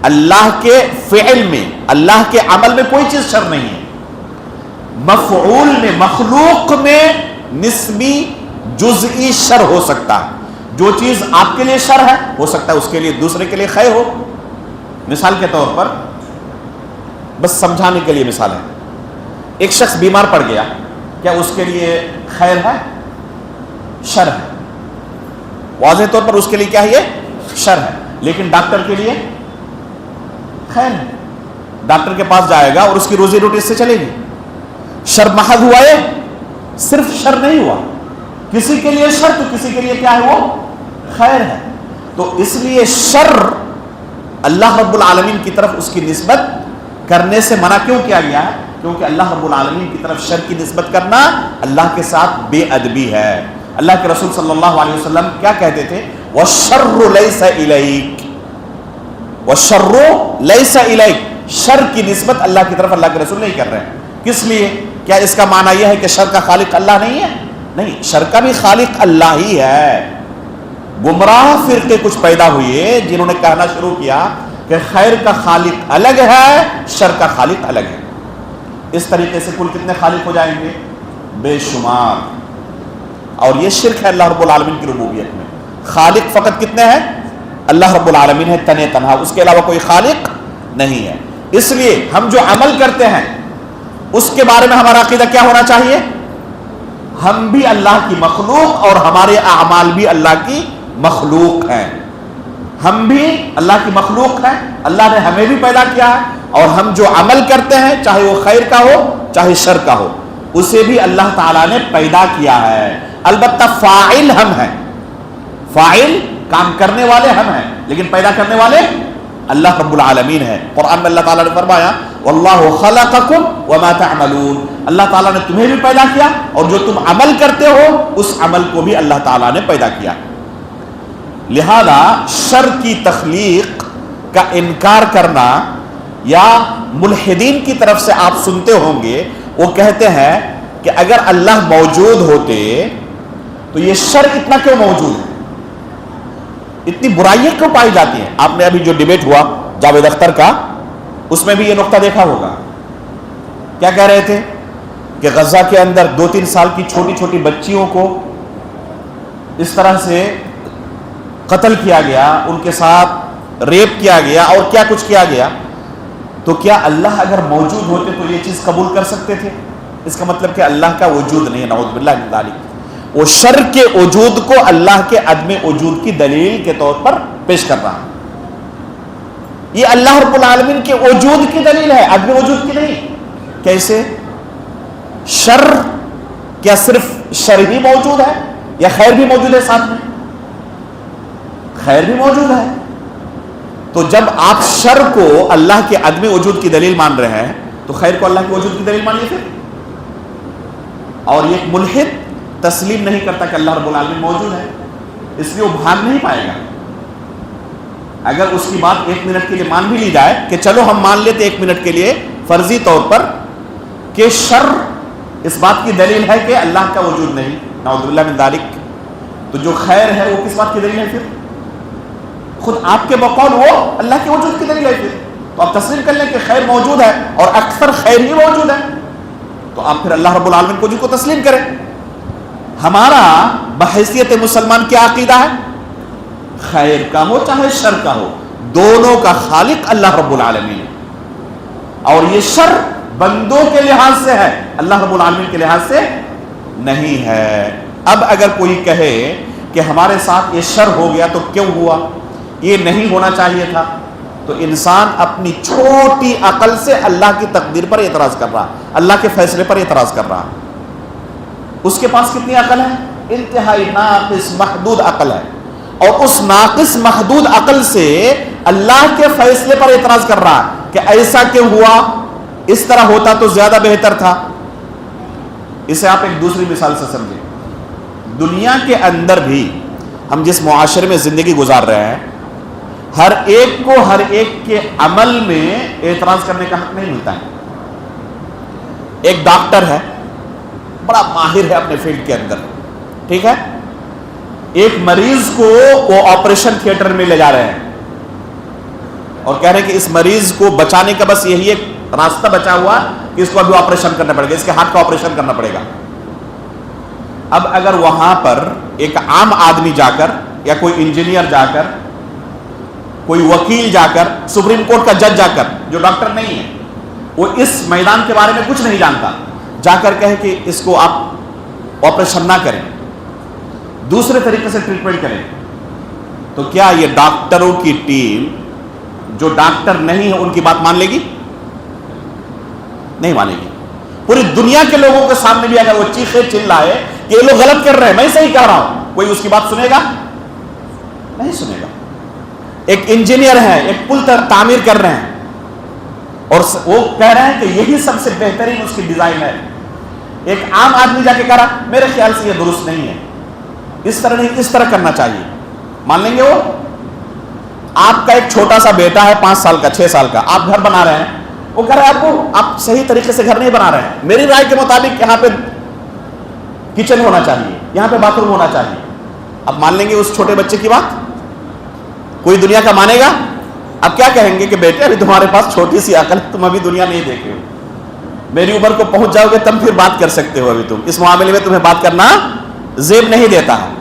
[SPEAKER 1] اللہ کے فعل میں، اللہ کے عمل میں کوئی چیز شر نہیں ہے، مفعول میں، مخلوق میں نسبی جزئی شر ہو سکتا ہے۔ جو چیز آپ کے لیے شر ہے ہو سکتا ہے اس کے لیے، دوسرے کے لیے خیر ہو۔ مثال کے طور پر، بس سمجھانے کے لیے مثال ہے، ایک شخص بیمار پڑ گیا، کیا اس کے لیے خیر ہے؟ شر ہے، واضح طور پر اس کے لیے کیا ہے؟ یہ شر ہے، لیکن ڈاکٹر کے لیے خیر ہے، ڈاکٹر کے پاس جائے گا اور اس کی روزی روٹی اس سے چلے گی۔ شر محض ہوا ہے، صرف شر نہیں ہوا، کسی کے لیے شر تو کسی کے لیے کیا ہے؟ وہ خیر ہے۔ تو اس لیے شر اللہ رب العالمین کی طرف اس کی نسبت کرنے سے منع کیوں کیا گیا ہے؟ کیونکہ اللہ رب العالمین کی طرف شر کی نسبت کرنا اللہ کے ساتھ بے ادبی ہے۔ اللہ کے رسول صلی اللہ علیہ وسلم کیا کہتے تھے؟ وَالشَّرُّ لَيْسَ إِلَيْكَ، وَالشَّرُّ لَيْسَ إِلَيْكَ، شر کی نسبت اللہ کی طرف اللہ کے رسول نہیں کر رہے ہیں۔ کس لیے؟ کیا اس کا معنی یہ ہے کہ شر کا خالق اللہ نہیں ہے؟ نہیں، شر کا بھی خالق اللہ ہی ہے۔ گمراہ فرقے کچھ پیدا ہوئے جنہوں نے کہنا شروع کیا کہ خیر کا خالق الگ ہے، شر کا خالق الگ ہے۔ اس طریقے سے کل کتنے خالق ہو جائیں گے؟ بے شمار۔ اور یہ شرک ہے اللہ رب العالمین کی ربوبیت میں۔ خالق فقط کتنے ہیں؟ اللہ رب العالمین ہے تن تنہا، اس کے علاوہ کوئی خالق نہیں ہے۔ اس لیے ہم جو عمل کرتے ہیں اس کے بارے میں ہمارا عقیدہ کیا ہونا چاہیے؟ ہم بھی اللہ کی مخلوق اور ہمارے اعمال بھی اللہ کی مخلوق ہیں۔ ہم بھی اللہ کی مخلوق ہیں، اللہ نے ہمیں بھی پیدا کیا ہے، اور ہم جو عمل کرتے ہیں چاہے وہ خیر کا ہو چاہے شر کا ہو، اسے بھی اللہ تعالیٰ نے پیدا کیا ہے۔ البتہ فاعل ہم ہیں، فاعل کام کرنے والے ہم ہیں، لیکن پیدا کرنے والے اللہ رب العالمین ہے۔ قرآن میں اللہ تعالیٰ نے فرمایا وَاللَّهُ خَلَقَكُمْ وَمَا تَعْمَلُونَ، اللہ تعالیٰ نے تمہیں بھی پیدا کیا اور جو تم عمل کرتے ہو اس عمل کو بھی اللہ تعالیٰ نے پیدا کیا۔ لہذا شر کی تخلیق کا انکار کرنا، یا ملحدین کی طرف سے آپ سنتے ہوں گے وہ کہتے ہیں کہ اگر اللہ موجود ہوتے تو یہ شر اتنا کیوں موجود ہے، اتنی برائیاں کیوں پائی جاتی ہیں؟ آپ نے ابھی جو ڈیبیٹ ہوا جاوید اختر کا، اس میں بھی یہ نقطہ دیکھا ہوگا۔ کیا کہہ رہے تھے کہ غزہ کے اندر 2-3 سال کی چھوٹی چھوٹی بچیوں کو اس طرح سے قتل کیا گیا، ان کے ساتھ ریپ کیا گیا اور کیا کچھ کیا گیا، تو کیا اللہ اگر موجود ہوتے تو یہ چیز قبول کر سکتے تھے؟ اس کا مطلب کہ اللہ کا وجود نہیں ہے، نعوذ باللہ من ذالک۔ وہ شر کے وجود کو اللہ کے عدم وجود کی دلیل کے طور پر پیش کر رہا ہے۔ یہ اللہ رب العالمین کے وجود کی دلیل ہے، عدم وجود کی نہیں۔ کیسے؟ شر کیا صرف شر ہی موجود ہے یا خیر بھی موجود ہے؟ ساتھ میں خیر بھی موجود ہے۔ تو جب آپ شر کو اللہ کے عدم وجود کی دلیل مان رہے ہیں تو خیر کو اللہ کے وجود کی دلیل مانیے پھر۔ اور یہ ملحد تسلیم نہیں کرتا کہ اللہ رب العالمین موجود ہے، اس لیے وہ بھاگ نہیں پائے گا۔ اگر اس کی بات 1 منٹ کے لیے مان بھی لی جائے کہ چلو ہم مان لیتے 1 منٹ کے لیے فرضی طور پر کہ شر اس بات کی دلیل ہے کہ اللہ کا وجود نہیں، نعوذ باللہ من ذالک، تو جو خیر ہے وہ کس بات کی دلیل ہے پھر؟ خود آپ کے بقول وہ اللہ کے وجود کی دلیل ہے پھر۔ تو آپ تسلیم کر لیں کہ خیر موجود ہے اور اکثر خیر ہی موجود ہے، تو آپ پھر اللہ رب العالمین کو جن کو تسلیم کریں۔ ہمارا بحیثیت مسلمان کیا عقیدہ ہے؟ خیر کا ہو چاہے شر کا ہو، دونوں کا خالق اللہ رب العالمین ہے، اور یہ شر بندوں کے لحاظ سے ہے، اللہ رب العالمین کے لحاظ سے نہیں ہے۔ اب اگر کوئی کہے کہ ہمارے ساتھ یہ شر ہو گیا تو کیوں ہوا، یہ نہیں ہونا چاہیے تھا، تو انسان اپنی چھوٹی عقل سے اللہ کی تقدیر پر اعتراض کر رہا، اللہ کے فیصلے پر اعتراض کر رہا۔ اس کے پاس کتنی عقل ہے؟ انتہائی ناقص محدود عقل ہے، اور اس ناقص محدود عقل سے اللہ کے فیصلے پر اعتراض کر رہا کہ ایسا کیوں ہوا، اس طرح ہوتا تو زیادہ بہتر تھا۔ اسے آپ ایک دوسری مثال سے سمجھیں۔ دنیا کے اندر بھی ہم جس معاشرے میں زندگی گزار رہے ہیں، ہر ایک کو ہر ایک کے عمل میں اعتراض کرنے کا حق نہیں ملتا ہے۔ ایک ڈاکٹر ہے، بڑا ماہر ہے اپنے فیلڈ کے اندر، ٹھیک ہے، ایک مریض کو وہ آپریشن تھیٹر میں لے جا رہے ہیں اور کہہ رہے ہیں کہ اس مریض کو بچانے کا بس یہی ایک راستہ بچا ہوا کہ اس کو ابھی آپریشن کرنا پڑے گا، اس کے ہاتھ کا آپریشن کرنا پڑے گا۔ اب اگر وہاں پر ایک عام آدمی جا کر، یا کوئی انجینئر جا کر، کوئی وکیل جا کر، سپریم کورٹ کا جج جا کر، جو ڈاکٹر نہیں ہے، وہ اس میدان کے بارے میں کچھ نہیں جانتا، جا کر کہے کہ اس کو آپ آپریشن نہ کریں، دوسرے طریقے سے ٹریٹمنٹ کریں، تو کیا یہ ڈاکٹروں کی ٹیم جو ڈاکٹر نہیں ہے ان کی بات مان لے گی؟ نہیں مانے گی۔ پوری دنیا کے لوگوں کے سامنے بھی اگر وہ چیخے چلائے کہ یہ لوگ غلط کر رہے ہیں، میں صحیح کہہ رہا ہوں، کوئی اس کی بات سنے گا؟ نہیں سنے گا۔ ایک انجینئر ہے، ایک پل تعمیر کر رہے ہیں اور وہ کہہ رہے ہیں کہ یہی سب سے بہترین اس کی ڈیزائن ہے، ایک عام آدمی جا کے کہہ رہا میرے خیال سے یہ درست نہیں ہے، اس طرح نہیں، اس طرح کرنا چاہیے، مان لیں گے وہ؟ آپ کا ایک چھوٹا سا بیٹا ہے 5 سال کا 6 سال کا، آپ گھر بنا رہے ہیں، وہ کہہ رہا ہے آپ صحیح طریقے سے گھر نہیں بنا رہے ہیں، میری رائے کے مطابق یہاں پہ کچن ہونا چاہیے، یہاں پہ باتھ روم ہونا چاہیے، اب مان لیں گے اس چھوٹے بچے کی بات؟ کوئی دنیا کا مانے گا؟ اب کیا کہیں گے کہ بیٹے ابھی تمہارے پاس چھوٹی سی عقل ہے، تم ابھی دنیا نہیں دیکھے ہو، میری عمر کو پہنچ جاؤ گے تب پھر بات کر سکتے ہو، ابھی تم اس معاملے میں تمہیں بات کرنا زیب نہیں دیتا ہے۔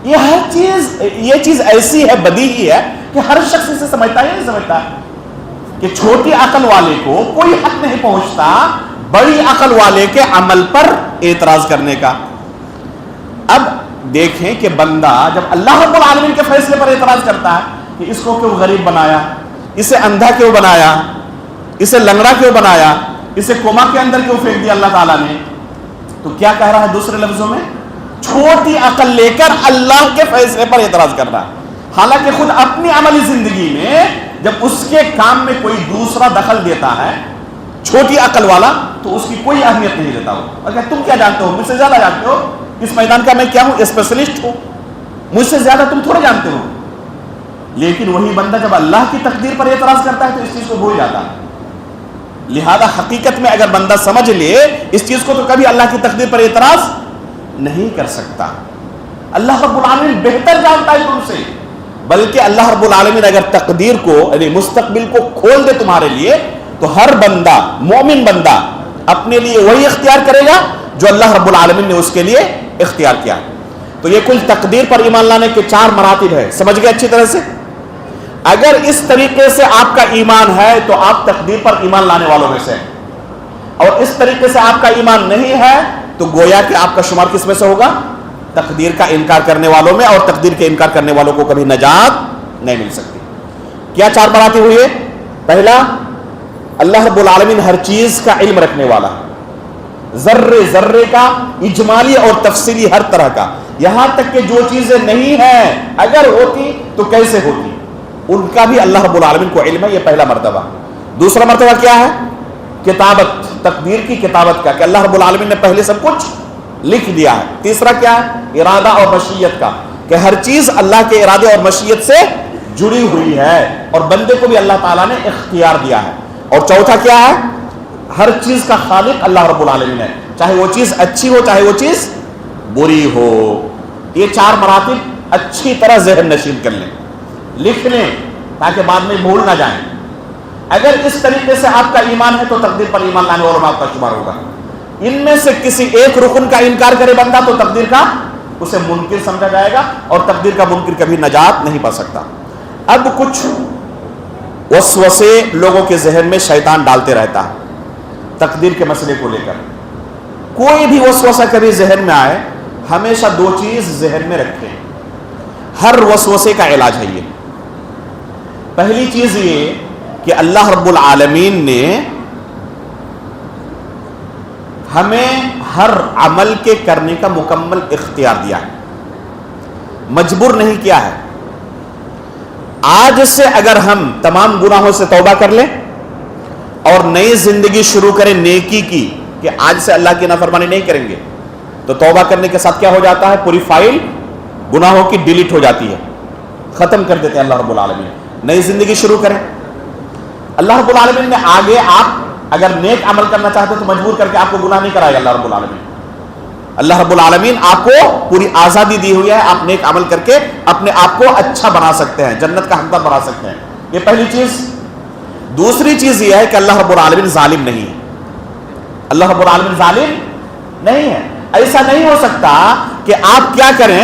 [SPEAKER 1] یہ چیز ایسی ہے، بدیہی ہے کہ ہر شخص اسے سمجھتا ہے یا نہیں سمجھتا کہ چھوٹی عقل والے کو کوئی حق نہیں پہنچتا بڑی عقل والے کے عمل پر اعتراض کرنے کا۔ اب دیکھیں کہ بندہ جب اللہ رب العالمین کے فیصلے پر اعتراض کرتا ہے کہ اس کو کیوں غریب بنایا، اسے اندھا کیوں بنایا، اسے لنگڑا کیوں بنایا، اسے کوما کے اندر کیوں پھینک دیا اللہ تعالیٰ نے، تو کیا کہہ رہا ہے دوسرے لفظوں میں؟ چھوٹی عقل لے کر اللہ کے فیصلے پر اعتراض کر رہا ہے، حالانکہ خود اپنی عملی زندگی میں جب اس کے کام میں کوئی دوسرا دخل دیتا ہے چھوٹی عقل والا تو اس کی کوئی اہمیت نہیں دیتا ہو، اگر تم کیا جانتے ہو، مجھ سے زیادہ جانتے ہو، اس میدان کا میں کیا ہوں، اسپیشلسٹ ہوں، مجھ سے زیادہ تم تھوڑے جانتے ہو۔ لیکن وہی بندہ جب اللہ کی تقدیر پر اعتراض کرتا ہے تو اس چیز کو بھول جاتا ہے۔ لہذا حقیقت میں اگر بندہ سمجھ لے اس چیز کو تو کبھی اللہ کی تقدیر پر اعتراض نہیں کر سکتا۔ اللہ رب العالمین بہتر جانتا ہے تم سے، بلکہ اللہ رب العالمین اگر تقدیر کو یعنی مستقبل کو کھول دے تمہارے لیے تو ہر بندہ، مومن بندہ اپنے لیے وہی اختیار کرے گا جو اللہ رب العالمین نے اس کے لیے اختیار کیا۔ تو یہ کل تقدیر پر ایمان لانے کے 4 مراتب ہے، سمجھ گئے اچھی طرح سے؟ اگر اس طریقے سے آپ کا ایمان ہے تو آپ تقدیر پر ایمان لانے والوں میں سے، اور اس طریقے سے آپ کا ایمان نہیں ہے تو گویا کہ آپ کا شمار کس میں سے ہوگا؟ تقدیر کا انکار کرنے والوں میں، اور تقدیر کے انکار کرنے والوں کو کبھی نجات نہیں مل سکتی۔ کیا 4 مراتب ہوئے؟ پہلا، اللہ رب العالمین ہر چیز کا علم رکھنے والا، ذرے ذرے کا، اجمالی اور تفصیلی ہر طرح کا، یہاں تک کہ جو چیزیں نہیں ہیں اگر ہوتی تو کیسے ہوتی ان کا بھی اللہ رب العالمین کو علم ہے، یہ پہلا مرتبہ۔ دوسرا مرتبہ کیا ہے؟ کتابت، تقدیر کی کتابت کا، کہ اللہ رب العالمین نے پہلے سب کچھ لکھ دیا ہے۔ تیسرا کیا ہے؟ ارادہ اور مشیت کا، کہ ہر چیز اللہ کے ارادے اور مشیت سے جڑی ہوئی ہے اور بندے کو بھی اللہ تعالیٰ نے اختیار دیا ہے۔ اور چوتھا کیا ہے؟ ہر چیز کا خالق اللہ رب العالمین ہے، چاہے وہ چیز اچھی ہو چاہے وہ چیز بری ہو۔ یہ 4 مراتب اچھی طرح ذہن نشین کر لیں، لکھ لیں تاکہ بعد میں بھول نہ جائیں۔ اگر اس طریقے سے آپ کا ایمان ہے تو تقدیر پر ایمان لانے والوں میں آپ کا شمار ہوگا۔ ان میں سے کسی ایک رکن کا انکار کرے بندہ تو تقدیر کا اسے منکر سمجھا جائے گا، اور تقدیر کا منکر کبھی نجات نہیں پا سکتا۔ اب کچھ وسوسے لوگوں کے ذہن میں شیطان ڈالتے رہتا ہے تقدیر کے مسئلے کو لے کر۔ کوئی بھی وسوسہ کبھی ذہن میں آئے ہمیشہ دو چیز ذہن میں رکھیں، ہر وسوسے کا علاج ہے یہ۔ پہلی چیز یہ کہ اللہ رب العالمین نے ہمیں ہر عمل کے کرنے کا مکمل اختیار دیا ہے، مجبور نہیں کیا ہے۔ آج سے اگر ہم تمام گناہوں سے توبہ کر لیں اور نئی زندگی شروع کریں نیکی کی، کہ آج سے اللہ کی نافرمانی نہیں کریں گے، تو توبہ کرنے کے ساتھ کیا ہو جاتا ہے؟ پوری فائل گناہوں کی ڈیلیٹ ہو جاتی ہے، ختم کر دیتے ہیں اللہ رب العالمین۔ نئی زندگی شروع کریں۔ اللہ رب العالمین نے آگے آپ اگر نیک عمل کرنا چاہتے تو مجبور کر کے آپ کو گناہ نہیں کرائے اللہ رب العالمین۔ اللہ رب العالمین آپ کو پوری آزادی دی ہوئی ہے، آپ نیک عمل کر کے اپنے آپ کو اچھا بنا سکتے ہیں، جنت کا حقدار بنا سکتے ہیں۔ یہ پہلی چیز۔ دوسری چیز یہ ہے کہ اللہ رب العالمین ظالم نہیں ہے۔ اللہ رب العالمین ظالم نہیں ہے۔ ایسا نہیں ہو سکتا کہ آپ کیا کریں،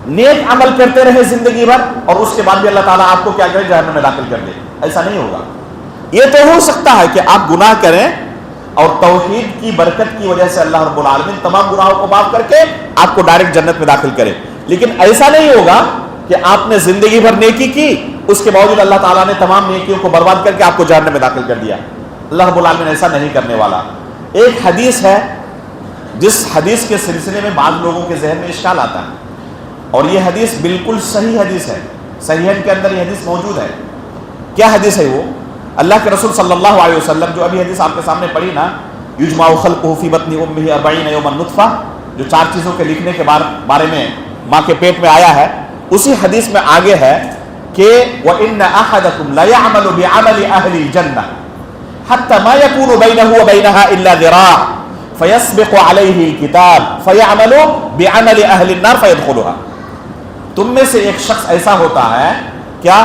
[SPEAKER 1] نیک عمل کرتے رہے زندگی بھر اور اس کے بعد بھی اللہ تعالیٰ آپ کو کیا کرے؟ جہنم میں داخل کر دے۔ ایسا نہیں ہوگا۔ یہ تو ہو سکتا ہے کہ آپ گناہ کریں اور توحید کی برکت کی وجہ سے اللہ رب العالمین تمام گناہوں کو معاف کر کے آپ کو ڈائریکٹ جنت میں داخل کرے، لیکن ایسا نہیں ہوگا کہ آپ نے زندگی بھر نیکی کی، اس کے باوجود اللہ تعالیٰ نے تمام نیکیوں کو برباد کر کے آپ کو جہنم میں داخل کر دیا۔ اللہ رب العالمین ایسا نہیں کرنے والا۔ ایک حدیث ہے جس حدیث کے سلسلے میں بعض لوگوں کے ذہن میں اشکال آتا ہے، اور یہ حدیث بالکل صحیح حدیث ہے، صحیحین کے اندر یہ حدیث موجود ہے۔ کیا حدیث ہے وہ؟ اللہ کے رسول صلی اللہ علیہ وسلم جو ابھی حدیث آپ کے سامنے پڑھی نا، یجمع خلقہ فی بطن امہ 40 یوما نطفہ، جو 4 چیزوں کے لکھنے کے بارے میں ماں کے پیٹ میں آیا ہے، اسی حدیث میں آگے ہے کہ وَإِنَّ أَحَدَكُمْ لَيَعْمَلُ بِعَمَلِ أَهْلِ الْجَنَّةِ حَتَّى مَا يَكُونُ بَيْنَهُ وَبَيْنَهَا إِلَّا ذِرَاعٌ فَيَسْبِقُ عَلَيْهِ الْكِتَابُ فَيَعْمَلُ بِعَمَلِ أَهْلِ النَّارِ فَيَدْخُلُهَا۔ تم میں سے ایک شخص ایسا ہوتا ہے کیا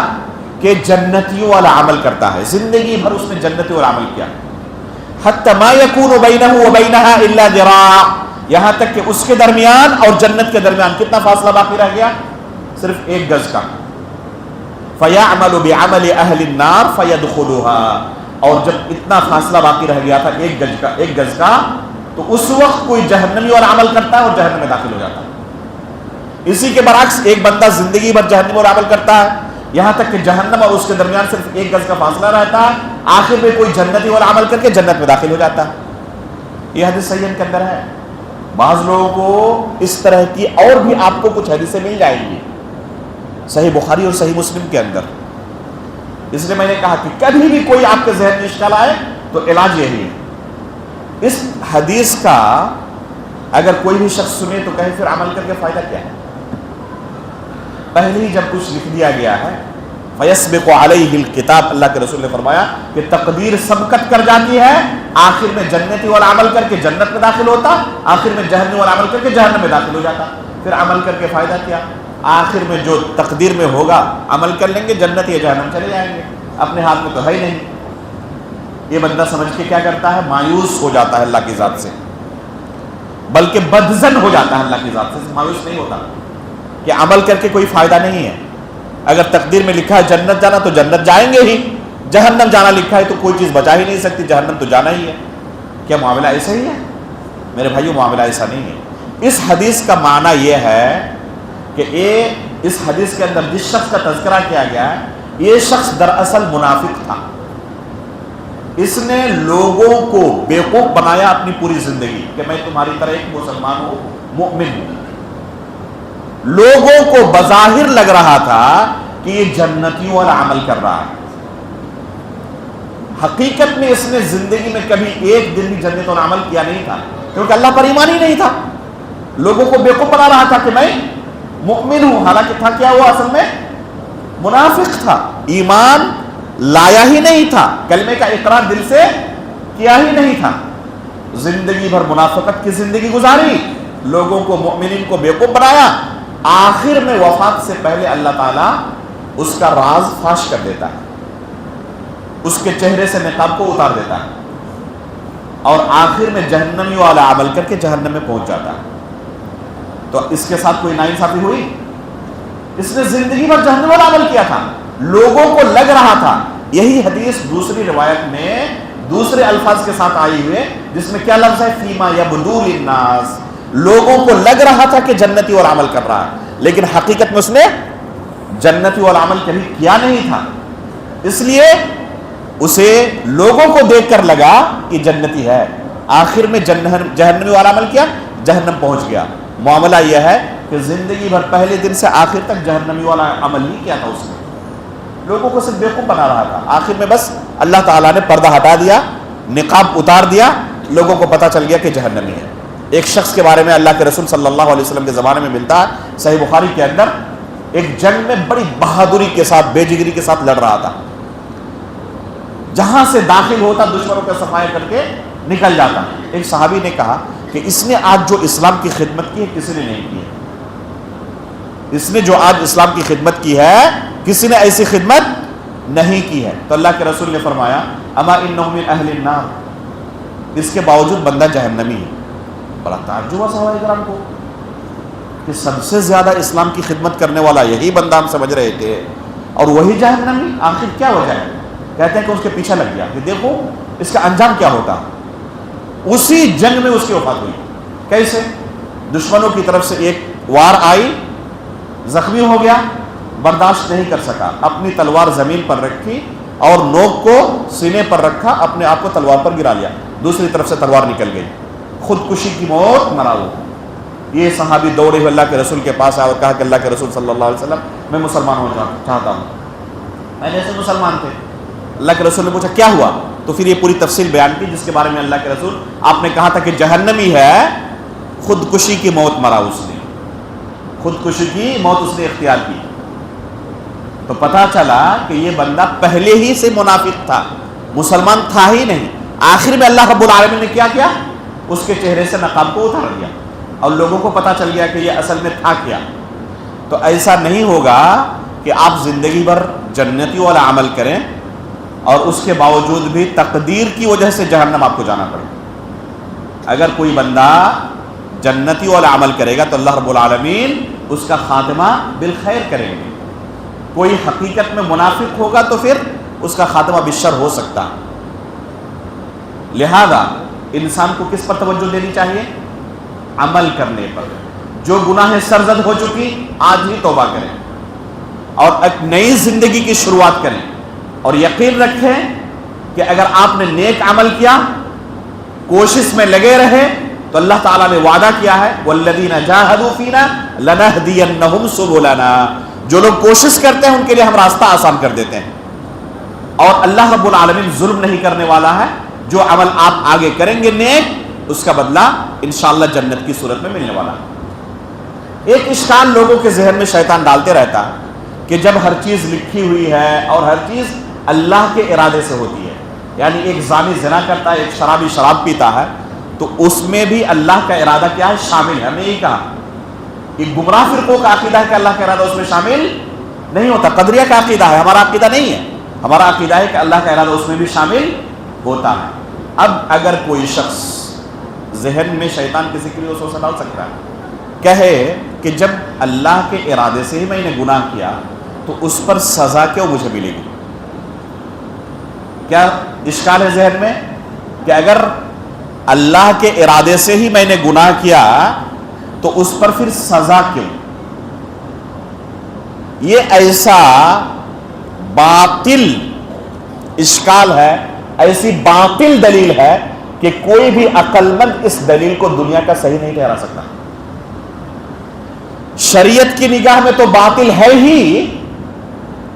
[SPEAKER 1] کہ جنتیوں والا عمل کرتا ہے، زندگی بھر اس نے جنتیوں والا عمل کیا، حتی ما یکون بینہ وبینہا الا ذراع، یہاں تک کہ اس کے درمیان اور جنت کے درمیان کتنا فاصلہ باقی رہ گیا؟ صرف 1 گز کا۔ فیعمل بعمل اہل النار فیدخلوها، اور جب اتنا فاصلہ باقی رہ گیا تھا 1 گز کا، تو اس وقت کوئی جہنمی والا عمل کرتا ہے اور جہنم میں داخل ہو جاتا ہے۔ اسی کے برعکس ایک بندہ زندگی بھر جہنم والا عمل کرتا ہے، یہاں تک کہ جہنم اور اس کے درمیان صرف 1 گز کا فاصلہ رہتا ہے، آخر میں کوئی جنتی والا عمل کر کے جنت میں داخل ہو جاتا ہے۔ یہ حدیث صحیح کے اندر ہے۔ بعض لوگوں کو اس طرح کی اور بھی آپ کو کچھ حدیثیں مل جائیں گی صحیح بخاری اور صحیح مسلم کے اندر۔ اس لیے میں نے کہا کہ کبھی بھی کوئی آپ کے ذہن میں اشکال آئے تو علاج یہی ہے، اس حدیث کا اگر کوئی بھی شخص سنے تو کہے پھر عمل کر کے فائدہ کیا ہے؟ پہلے ہی جب کچھ لکھ دیا گیا ہے، فَيَسْبِقُ عَلَيْهِ الْكِتَابِ، اللہ کے رسول نے فرمایا کہ تقدیر سبقت کر جاتی ہے، آخر میں جنتی والا عمل کر کے جنت میں داخل ہوتا، آخر میں جہنم والا عمل کر کے جہنم میں داخل ہو جاتا، پھر عمل کر کے فائدہ کیا؟ آخر میں جو تقدیر میں ہوگا عمل کر لیں گے، جنت یا جہنم چلے جائیں گے، اپنے ہاتھ میں تو ہے ہی نہیں۔ یہ بندہ سمجھ کے کیا کرتا ہے؟ مایوس ہو جاتا ہے اللہ کی ذات سے، بلکہ بدظن ہو جاتا ہے اللہ کی ذات سے، مایوس نہیں ہوتا کہ عمل کر کے کوئی فائدہ نہیں ہے۔ اگر تقدیر میں لکھا ہے جنت جانا تو جنت جائیں گے ہی، جہنم جانا لکھا ہے تو کوئی چیز بچا ہی نہیں سکتی، جہنم تو جانا ہی ہے۔ کیا معاملہ ایسا ہی ہے؟ میرے بھائیو، معاملہ ایسا نہیں ہے۔ اس حدیث کا معنی یہ ہے کہ اس حدیث کے اندر جس شخص کا تذکرہ کیا گیا ہے، یہ شخص دراصل منافق تھا۔ اس نے لوگوں کو بیوقوف بنایا اپنی پوری زندگی کہ میں تمہاری طرح ایک مسلمان ہوں، مؤمن ہوں۔ لوگوں کو بظاہر لگ رہا تھا کہ یہ جنتیوں والا عمل کر رہا ہے، حقیقت میں اس نے زندگی میں کبھی ایک دن بھی جنت والا عمل کیا نہیں تھا، کیونکہ اللہ پر ایمان ہی نہیں تھا۔ لوگوں کو بیوقوف بنا رہا تھا کہ میں مؤمن ہوں، حالانکہ تھا کیا؟ وہ اصل میں منافق تھا، ایمان لایا ہی نہیں تھا، کلمے کا اقرار دل سے کیا ہی نہیں تھا، زندگی بھر منافقت کی زندگی گزاری، لوگوں کو مؤمنین کو بیوقوف بنایا۔ آخر میں وفات سے پہلے اللہ تعالیٰ اس کا راز فاش کر دیتا ہے، اس کے چہرے سے نقاب کو اتار دیتا ہے، اور آخر میں جہنمی والا عمل کر کے جہنم میں پہنچ جاتا ہے۔ تو اس کے ساتھ کوئی ناانصافی ہوئی؟ اس نے زندگی بھر جہنم والا عمل کیا تھا، لوگوں کو لگ رہا تھا۔ یہی حدیث دوسری روایت میں دوسرے الفاظ کے ساتھ آئی ہوئے، جس میں کیا لفظ ہے؟ فیما یبدو للناس، لوگوں کو لگ رہا تھا کہ جنتی والا عمل کر رہا ہے، لیکن حقیقت میں اس نے جنتی والا عمل کبھی کیا نہیں تھا، اس لیے اسے لوگوں کو دیکھ کر لگا کہ جنتی ہے، آخر میں جہنمی والا عمل کیا، جہنم پہنچ گیا۔ معاملہ یہ ہے کہ زندگی بھر پہلے دن سے آخر تک جہنمی والا عمل نہیں کیا تھا، اس نے لوگوں کو صرف بیوقوف بنا رہا تھا، آخر میں بس اللہ تعالیٰ نے پردہ ہٹا دیا، نقاب اتار دیا، لوگوں کو پتہ چل گیا کہ جہنمی ہے۔ ایک شخص کے بارے میں اللہ کے رسول صلی اللہ علیہ وسلم کے زمانے میں ملتا ہے، صحیح بخاری کے اندر، ایک جنگ میں بڑی بہادری کے ساتھ، بے جگری کے ساتھ لڑ رہا تھا، جہاں سے داخل ہوتا دشمنوں کا صفائی کر کے نکل جاتا۔ ایک صحابی نے کہا کہ اس نے آج جو اسلام کی خدمت کی ہے کسی نے نہیں کی ہے، اس نے جو آج اسلام کی خدمت کی ہے کسی نے ایسی خدمت نہیں کی ہے۔ تو اللہ کے رسول نے فرمایا اما انہ من اہل النار، اس کے باوجود بندہ جہنمی ہے۔ بڑا تعجب ہوا صحابہ کرام کو کہ سب سے زیادہ اسلام کی خدمت کرنے والا یہی بندہ ہم سمجھ رہے تھے اور وہی جہنمی، آخر کیا وجہ ہے؟ کہتے ہیں کہ اس کے پیچھے لگ گیا کہ دیکھو اس کا انجام کیا ہوتا۔ اسی جنگ میں اس کی وفات ہوئی۔ کیسے؟ دشمنوں کی طرف سے ایک وار آئی، زخمی ہو گیا، برداشت نہیں کر سکا، اپنی تلوار زمین پر رکھی اور نوک کو سینے پر رکھا، اپنے آپ کو تلوار پر گرا لیا، دوسری طرف سے تلوار نکل گئی، خودکشی کی موت مرا وہ۔ یہ صحابی دوڑے ہوئے اللہ کے رسول کے پاس آیا اور کہا کہ اللہ کے رسول صلی اللہ علیہ وسلم میں مسلمان ہونا چاہتا ہوں۔ میں جیسے مسلمان تھے، اللہ کے رسول نے پوچھا کیا ہوا؟ تو پھر یہ پوری تفصیل بیان کی جس کے بارے میں اللہ کے رسول آپ نے کہا تھا کہ جہنمی ہے، خودکشی کی موت مرا اس نے، خودکشی کی موت اس نے اختیار کی۔ تو پتہ چلا کہ یہ بندہ پہلے ہی سے منافق تھا، مسلمان تھا ہی نہیں۔ آخر میں اللہ رب العالمین نے کیا کیا؟ اس کے چہرے سے نقاب کو اتار دیا اور لوگوں کو پتہ چل گیا کہ یہ اصل میں تھا کیا۔ تو ایسا نہیں ہوگا کہ آپ زندگی بھر جنتی والا عمل کریں اور اس کے باوجود بھی تقدیر کی وجہ سے جہنم آپ کو جانا پڑے۔ اگر کوئی بندہ جنتی والا عمل کرے گا تو اللہ رب العالمین اس کا خاتمہ بالخیر کریں گے۔ کوئی حقیقت میں منافق ہوگا تو پھر اس کا خاتمہ بالشر ہو سکتا۔ لہذا انسان کو کس پر توجہ دینی چاہیے؟ عمل کرنے پر۔ جو گناہ سرزد ہو چکی آج ہی توبہ کریں اور ایک نئی زندگی کی شروعات کریں، اور یقین رکھیں کہ اگر آپ نے نیک عمل کیا، کوشش میں لگے رہے، تو اللہ تعالیٰ نے وعدہ کیا ہے وَالَّذِينَ جَاهَدُوا فِينَا لَنَهْدِيَنَّهُمْ سُبُلَنَا، جو لوگ کوشش کرتے ہیں ان کے لیے ہم راستہ آسان کر دیتے ہیں۔ اور اللہ رب العالمین ظلم نہیں کرنے والا ہے، جو عمل آپ آگے کریں گے نیک، اس کا بدلہ انشاءاللہ جنت کی صورت میں ملنے والا ہے۔ ایک اشکال لوگوں کے ذہن میں شیطان ڈالتے رہتا ہے کہ جب ہر چیز لکھی ہوئی ہے اور ہر چیز اللہ کے ارادے سے ہوتی ہے، یعنی ایک زانی زنا کرتا ہے، ایک شرابی شراب پیتا ہے، تو اس میں بھی اللہ کا ارادہ کیا ہے؟ شامل ہے۔ ہم نے یہی کہا ایک گمراہ فرقوں کا عقیدہ ہے کہ اللہ کا ارادہ اس میں شامل نہیں ہوتا، قدریہ کا عقیدہ ہے، ہمارا عقیدہ نہیں ہے۔ ہمارا عقیدہ ہے کہ اللہ کا ارادہ اس میں بھی شامل ہوتا ہے۔ اب اگر کوئی شخص ذہن میں شیطان کسی کے لیے وسوسہ ڈال سکتا ہے، کہے کہ جب اللہ کے ارادے سے ہی میں نے گناہ کیا تو اس پر سزا کیوں مجھے ملے گی؟ کیا اشکال ہے ذہن میں کہ اگر اللہ کے ارادے سے ہی میں نے گناہ کیا تو اس پر پھر سزا کیوں؟ یہ ایسا باطل اشکال ہے، ایسی باطل دلیل ہے کہ کوئی بھی عقل مند اس دلیل کو دنیا کا صحیح نہیں ٹھہرا سکتا۔ شریعت کی نگاہ میں تو باطل ہے ہی،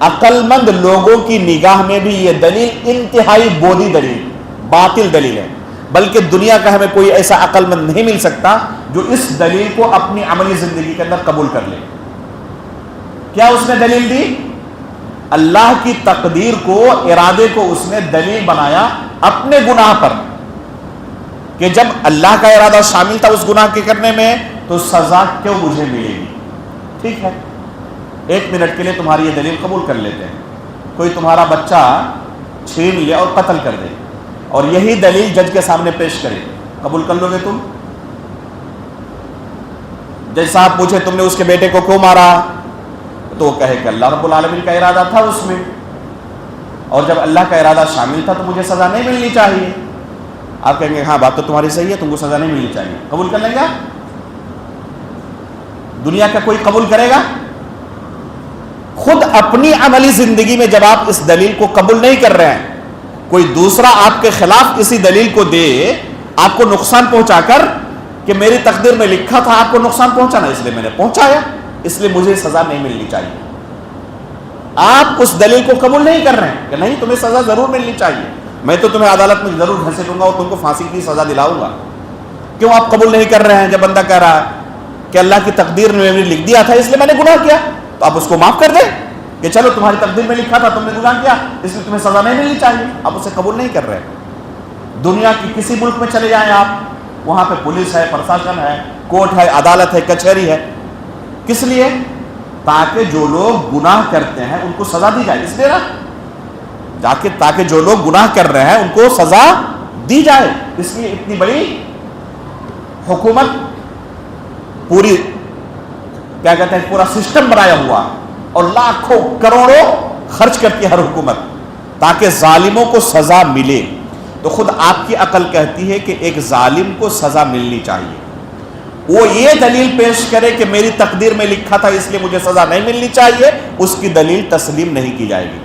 [SPEAKER 1] عقل مند لوگوں کی نگاہ میں بھی یہ دلیل انتہائی بودھی دلیل، باطل دلیل ہے۔ بلکہ دنیا کا ہمیں کوئی ایسا عقل مند نہیں مل سکتا جو اس دلیل کو اپنی عملی زندگی کے اندر قبول کر لے۔ کیا اس نے دلیل دی؟ اللہ کی تقدیر کو، ارادے کو اس نے دلیل بنایا اپنے گناہ پر، کہ جب اللہ کا ارادہ شامل تھا اس گناہ کے کرنے میں تو سزا کیوں مجھے ملے گی؟ ٹھیک ہے، 1 منٹ کے لیے تمہاری یہ دلیل قبول کر لیتے ہیں۔ کوئی تمہارا بچہ چھین لے اور قتل کر دے اور یہی دلیل جج کے سامنے پیش کرے، قبول کر لو گے تم؟ جج صاحب پوچھے تم نے اس کے بیٹے کو کیوں مارا؟ تو وہ کہے کہ اللہ رب العالمین کا ارادہ تھا اس میں، اور جب اللہ کا ارادہ شامل تھا تو مجھے سزا نہیں ملنی چاہیے۔ آپ کہیں گے ہاں بات تو تمہاری صحیح ہے، تم کو سزا نہیں ملنی چاہیے، قبول کر لیں گے؟ دنیا کا کوئی قبول کرے گا؟ خود اپنی عملی زندگی میں جب آپ اس دلیل کو قبول نہیں کر رہے ہیں، کوئی دوسرا آپ کے خلاف اسی دلیل کو دے، آپ کو نقصان پہنچا کر کہ میری تقدیر میں لکھا تھا آپ کو نقصان پہنچانا، اس لیے میں نے پہنچایا، اس لیے مجھے سزا نہیں ملنی چاہیے. آپ اس دلیل کو قبول نہیں کر رہے ہیں کہ نہیں تمہیں سزا ضرور ملنی چاہیے، میں تو تمہیں عدالت میں ضرور گھسیٹوں گا اور تم کو پھانسی کی سزا دلاؤں گا. کیوں آپ قبول نہیں کر رہے ہیں؟ جب بندہ کہہ رہا ہے کہ اللہ کی تقدیر میں نے لکھ دیا تھا اس لیے میں نے گناہ کیا، تو آپ اس کو معاف کر دیں کہ چلو تمہاری تقدیر میں لکھا تھا تم نے گناہ کیا اس لیے تمہیں سزا نہیں ملنی چاہیے. آپ اسے قبول نہیں کر رہے. دنیا کی کسی ملک میں چلے جائیں آپ، وہاں پہ پولیس ہے، پرشاسن ہے، کورٹ ہے، عدالت ہے، کچہری ہے. کس لیے؟ تاکہ جو لوگ گناہ کرتے ہیں ان کو سزا دی جائے. اس لیے نا تاکہ جو لوگ گناہ کر رہے ہیں ان کو سزا دی جائے. اس لیے اتنی بڑی حکومت، پوری کیا کہتے ہیں پورا سسٹم بنایا ہوا اور لاکھوں کروڑوں خرچ کرتی ہے ہر حکومت تاکہ ظالموں کو سزا ملے. تو خود آپ کی عقل کہتی ہے کہ ایک ظالم کو سزا ملنی چاہیے، وہ یہ دلیل پیش کرے کہ میری تقدیر میں لکھا تھا اس لیے مجھے سزا نہیں ملنی چاہیے، اس کی دلیل تسلیم نہیں کی جائے گی.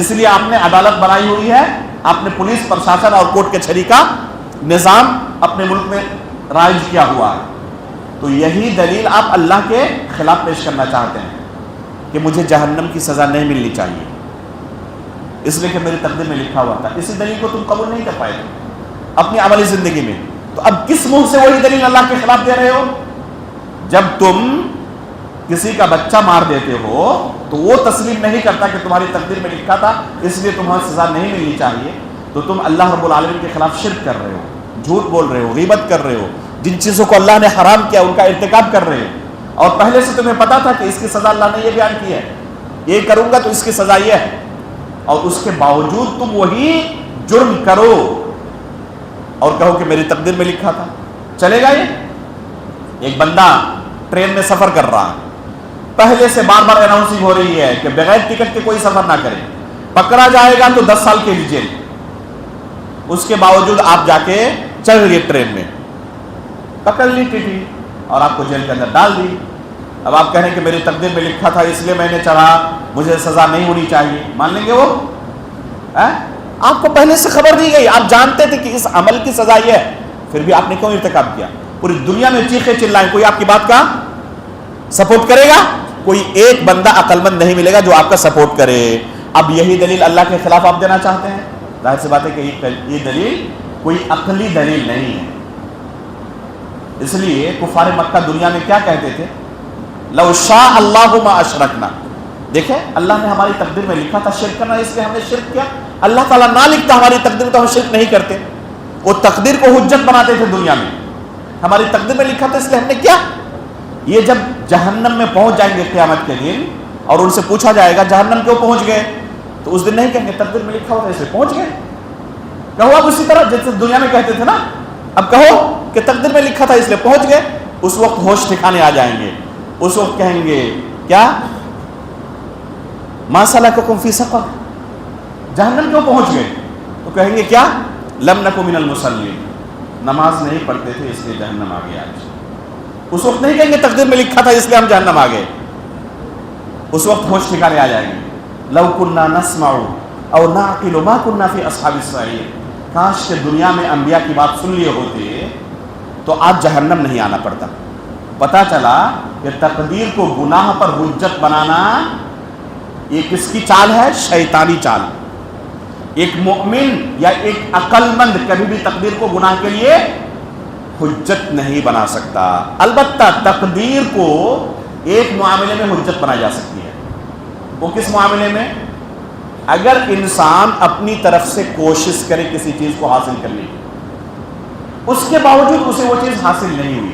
[SPEAKER 1] اس لیے آپ نے عدالت بنائی ہوئی ہے، آپ نے پولیس، پرشاسن اور کورٹ کچہری کا نظام اپنے ملک میں رائج کیا ہوا ہے. تو یہی دلیل آپ اللہ کے خلاف پیش کرنا چاہتے ہیں کہ مجھے جہنم کی سزا نہیں ملنی چاہیے اس لیے کہ میری تقدیر میں لکھا ہوا تھا. اسی دلیل کو تم قبول نہیں کر پائے اپنی عملی زندگی میں. تو اب کس منہ سے وہی دلیل اللہ کے خلاف دے رہے ہو؟ جب تم کسی کا بچہ مار دیتے ہو تو وہ تسلیم نہیں کرتا کہ تمہاری تقدیر میں لکھا تھا اس لیے تمہیں سزا نہیں ملنی چاہیے، تو تم اللہ رب العالمین کے خلاف شرک کر رہے ہو، جھوٹ بول رہے ہو، غیبت کر رہے ہو، جن چیزوں کو اللہ نے حرام کیا ان کا ارتکاب کر رہے ہو. اور پہلے سے تمہیں پتا تھا کہ اس کی سزا اللہ نے یہ بیان کی ہے، یہ کروں گا تو اس کی سزا یہ ہے، اور اس کے باوجود تم وہی جرم کرو اور کہو کہ میری تقدیر میں لکھا تھا. چلے گا یہ؟ ایک بندہ ٹرین میں سفر کر رہا ہے، پہلے سے بار بار اناؤنسنگ ہو رہی ہے کہ بغیر ٹکٹ کے کوئی سفر نہ کرے، پکڑا جائے گا تو 10 سال کے لیے جیل. اس کے باوجود آپ جا کے چڑھ گئے ٹرین میں، پکڑ لی ٹی اور آپ کو جیل کے اندر ڈال دی. اب آپ کہیں کہ میری تقدیر میں لکھا تھا اس لیے میں نے چڑھا، مجھے سزا نہیں ہونی چاہیے، مان لیں گے وہ؟ آپ کو پہلے سے خبر دی گئی، آپ جانتے تھے کہ اس عمل کی سزا یہ ہے، پھر بھی آپ نے کیوں ارتکاب کیا؟ پوری دنیا میں چیخے چلائیں، کوئی آپ کی بات کا سپورٹ کرے گا؟ کوئی ایک بندہ عقل مند نہیں ملے گا جو آپ کا سپورٹ کرے. اب یہی دلیل اللہ کے خلاف آپ دینا چاہتے ہیں؟ ظاہر سی بات ہے کہ یہ دلیل کوئی عقلی دلیل نہیں ہے. اس لیے کفار مکہ دنیا میں کیا کہتے تھے؟ لو شاء اللہ ما اشرکنا. دیکھیں اللہ نے ہماری تقدیر میں لکھا تھا شرک کرنا اس لیے ہم نے شرک کیا. اللہ تعالیٰ نہ لکھتا ہماری تقدیر میں تو ہم شرک نہیں کرتے. وہ تقدیر کو حجت بناتے تھے دنیا میں، ہماری تقدیر میں لکھا تھا اس لیے ہم نے کیا. یہ جب جہنم میں پہنچ جائیں گے قیامت کے دن اور ان سے پوچھا جائے گا جہنم کیوں پہنچ گئے، تو اس دن نہیں کہیں گے تقدیر میں لکھا ہوا تھا اس لیے پہنچ گئے. کہو اب اسی طرح جیسے دنیا میں کہتے تھے نا، اب کہو کہ تقدیر میں لکھا تھا اس لیے پہنچ گئے. اس وقت ہوش ٹھکانے آ جائیں گے. اس وقت کہیں گے کیا ما سلککم فی سقر، جہنم کیوں پہنچ گئے؟ تو کہیں گے کیا لم نک من المصلین، نماز نہیں پڑھتے تھے اس لیے جہنم آ گیا. اس وقت نہیں کہیں گے تقدیر میں لکھا تھا اس لیے ہم جہنم آ گئے. اس وقت ہوش ٹھکانے آ جائیں گے. لو کننا نسمع او نعقل ما کننا فی اصحاب السعیر، کاش کہ دنیا میں انبیاء کی بات سن لیے ہوتے تو آج جہنم نہیں آنا پڑتا. پتا چلا کہ تقدیر کو گناہ پر حجت بنانا یہ کس کی چال ہے؟ شیطانی چال. ایک مومن یا ایک عقل مند کبھی بھی تقدیر کو گناہ کے لیے حجت نہیں بنا سکتا. البتہ تقدیر کو ایک معاملے میں حجت بنائی جا سکتی ہے. وہ کس معاملے میں؟ اگر انسان اپنی طرف سے کوشش کرے کسی چیز کو حاصل کرنے کی، اس کے باوجود اسے وہ چیز حاصل نہیں ہوئی،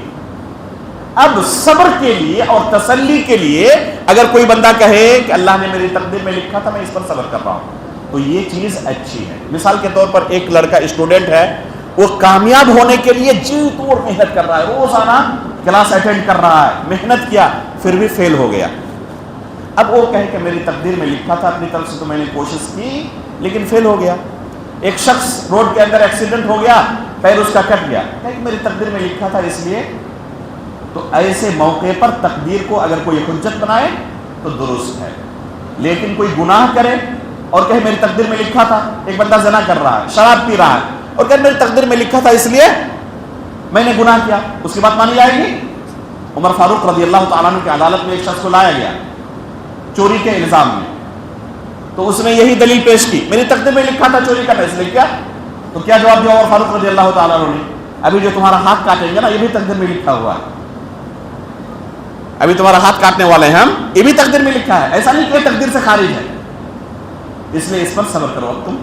[SPEAKER 1] اب صبر کے لیے اور تسلی کے لیے اگر کوئی بندہ کہے کہ اللہ نے میری تقدیر میں لکھا تھا میں اس پر صبر کر رہا ہوں، تو یہ چیز اچھی ہے. مثال کے طور پر ایک لڑکا اسٹوڈنٹ ہے، وہ کامیاب ہونے کے لیے جی توڑ محنت کر رہا ہے، روزانہ کلاس اٹینڈ کر رہا ہے، محنت کیا پھر بھی فیل ہو گیا. اب وہ کہے کہ میری تقدیر میں لکھا تھا، اپنی طرف سے تو میں نے کوشش کی لیکن فیل ہو گیا. ایک شخص روڈ کے اندر ایکسیڈنٹ ہو گیا، پیر اس کا کٹ گیا، کہے کہ میری تقدیر میں لکھا تھا اس لیے تو ایسے موقع پر تقدیر کو اگر کوئی حجت بنائے تو درست ہے، لیکن کوئی گناہ کرے اور کہے میری تقدیر میں لکھا تھا، ایک بندہ زنا کر رہا ہے، شراب پی رہا ہے اور کہے میری تقدیر میں لکھا تھا اس لیے میں نے گناہ کیا، اس کی بات مانی جائے گی؟ عمر فاروق رضی اللہ تعالیٰ عنہ کی عدالت میں ایک شخص کو لایا گیا چوری کے الزام میں، تو اس نے یہی دلیل پیش کی میری تقدیر میں لکھا تھا چوری کرنا، اس لیے کیا؟ تو کیا جواب دیا عمر فاروق رضی اللہ تعالیٰ عنہ نے؟ ابھی جو تمہارا ہاتھ کاٹیں گے نا یہ بھی تقدیر میں لکھا ہوا ہے، ابھی تمہارا ہاتھ کاٹنے والے ہیں ہم، یہ بھی تقدیر میں لکھا ہے، ایسا نہیں کہ تقدیر سے خارج ہے، اس لیے اس پر صبر کرو اب تم۔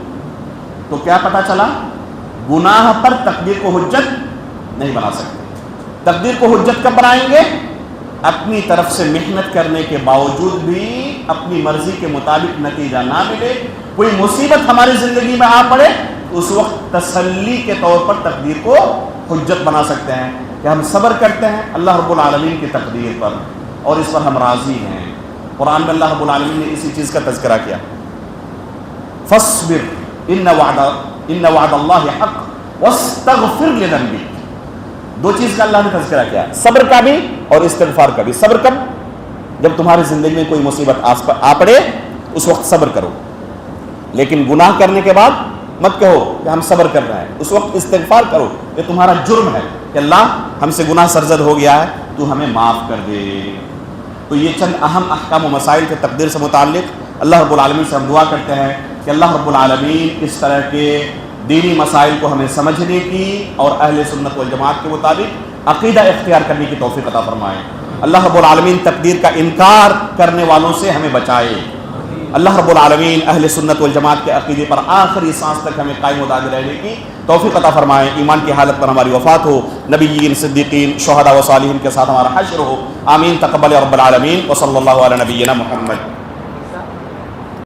[SPEAKER 1] تو کیا پتا چلا؟ گناہ پر تقدیر کو حجت نہیں بنا سکتے۔ تقدیر کو حجت کب بنائیں گے؟ اپنی طرف سے محنت کرنے کے باوجود بھی اپنی مرضی کے مطابق نتیجہ نہ ملے، کوئی مصیبت ہماری زندگی میں آ پڑے، اس وقت تسلی کے طور پر تقدیر کو حجت بنا سکتے ہیں کہ ہم صبر کرتے ہیں اللہ رب العالمین کی تقدیر پر اور اس پر ہم راضی ہیں۔ قرآن میں اللہ رب العالمین نے اسی چیز کا تذکرہ کیا، فاصبر ان وعد اللہ حق واستغفر لذنبک، دو چیز کا اللہ نے تذکرہ کیا، صبر کا بھی اور استغفار کا بھی۔ صبر کب؟ جب تمہاری زندگی میں کوئی مصیبت آ پڑے اس وقت صبر کرو، لیکن گناہ کرنے کے بعد مت کہو کہ ہم صبر کر رہے ہیں، اس وقت استغفار کرو، یہ تمہارا جرم ہے کہ اللہ ہم سے گناہ سرزد ہو گیا ہے تو ہمیں معاف کر دے۔ تو یہ چند اہم احکام و مسائل کے تقدیر سے متعلق اللہ رب العالمین سے ہم دعا کرتے ہیں کہ اللہ رب العالمین اس طرح کے دینی مسائل کو ہمیں سمجھنے کی اور اہل سنت والجماعت کے مطابق عقیدہ اختیار کرنے کی توفیق عطا فرمائے۔ اللہ رب العالمین تقدیر کا انکار کرنے والوں سے ہمیں بچائے۔ اللہ رب العالمین اہل سنت والجماعت کے عقیدے پر آخری سانس تک ہمیں قائم و دائم رہنے کی توفیق عطا فرمائے۔ ایمان کی حالت پر ہماری وفات ہو، نبیین، صدیقین، شہداء و صالحین کے ساتھ ہمارا حشر ہو، آمین۔ تقبل رب العالمین، وصلی اللہ علی نبینا محمد۔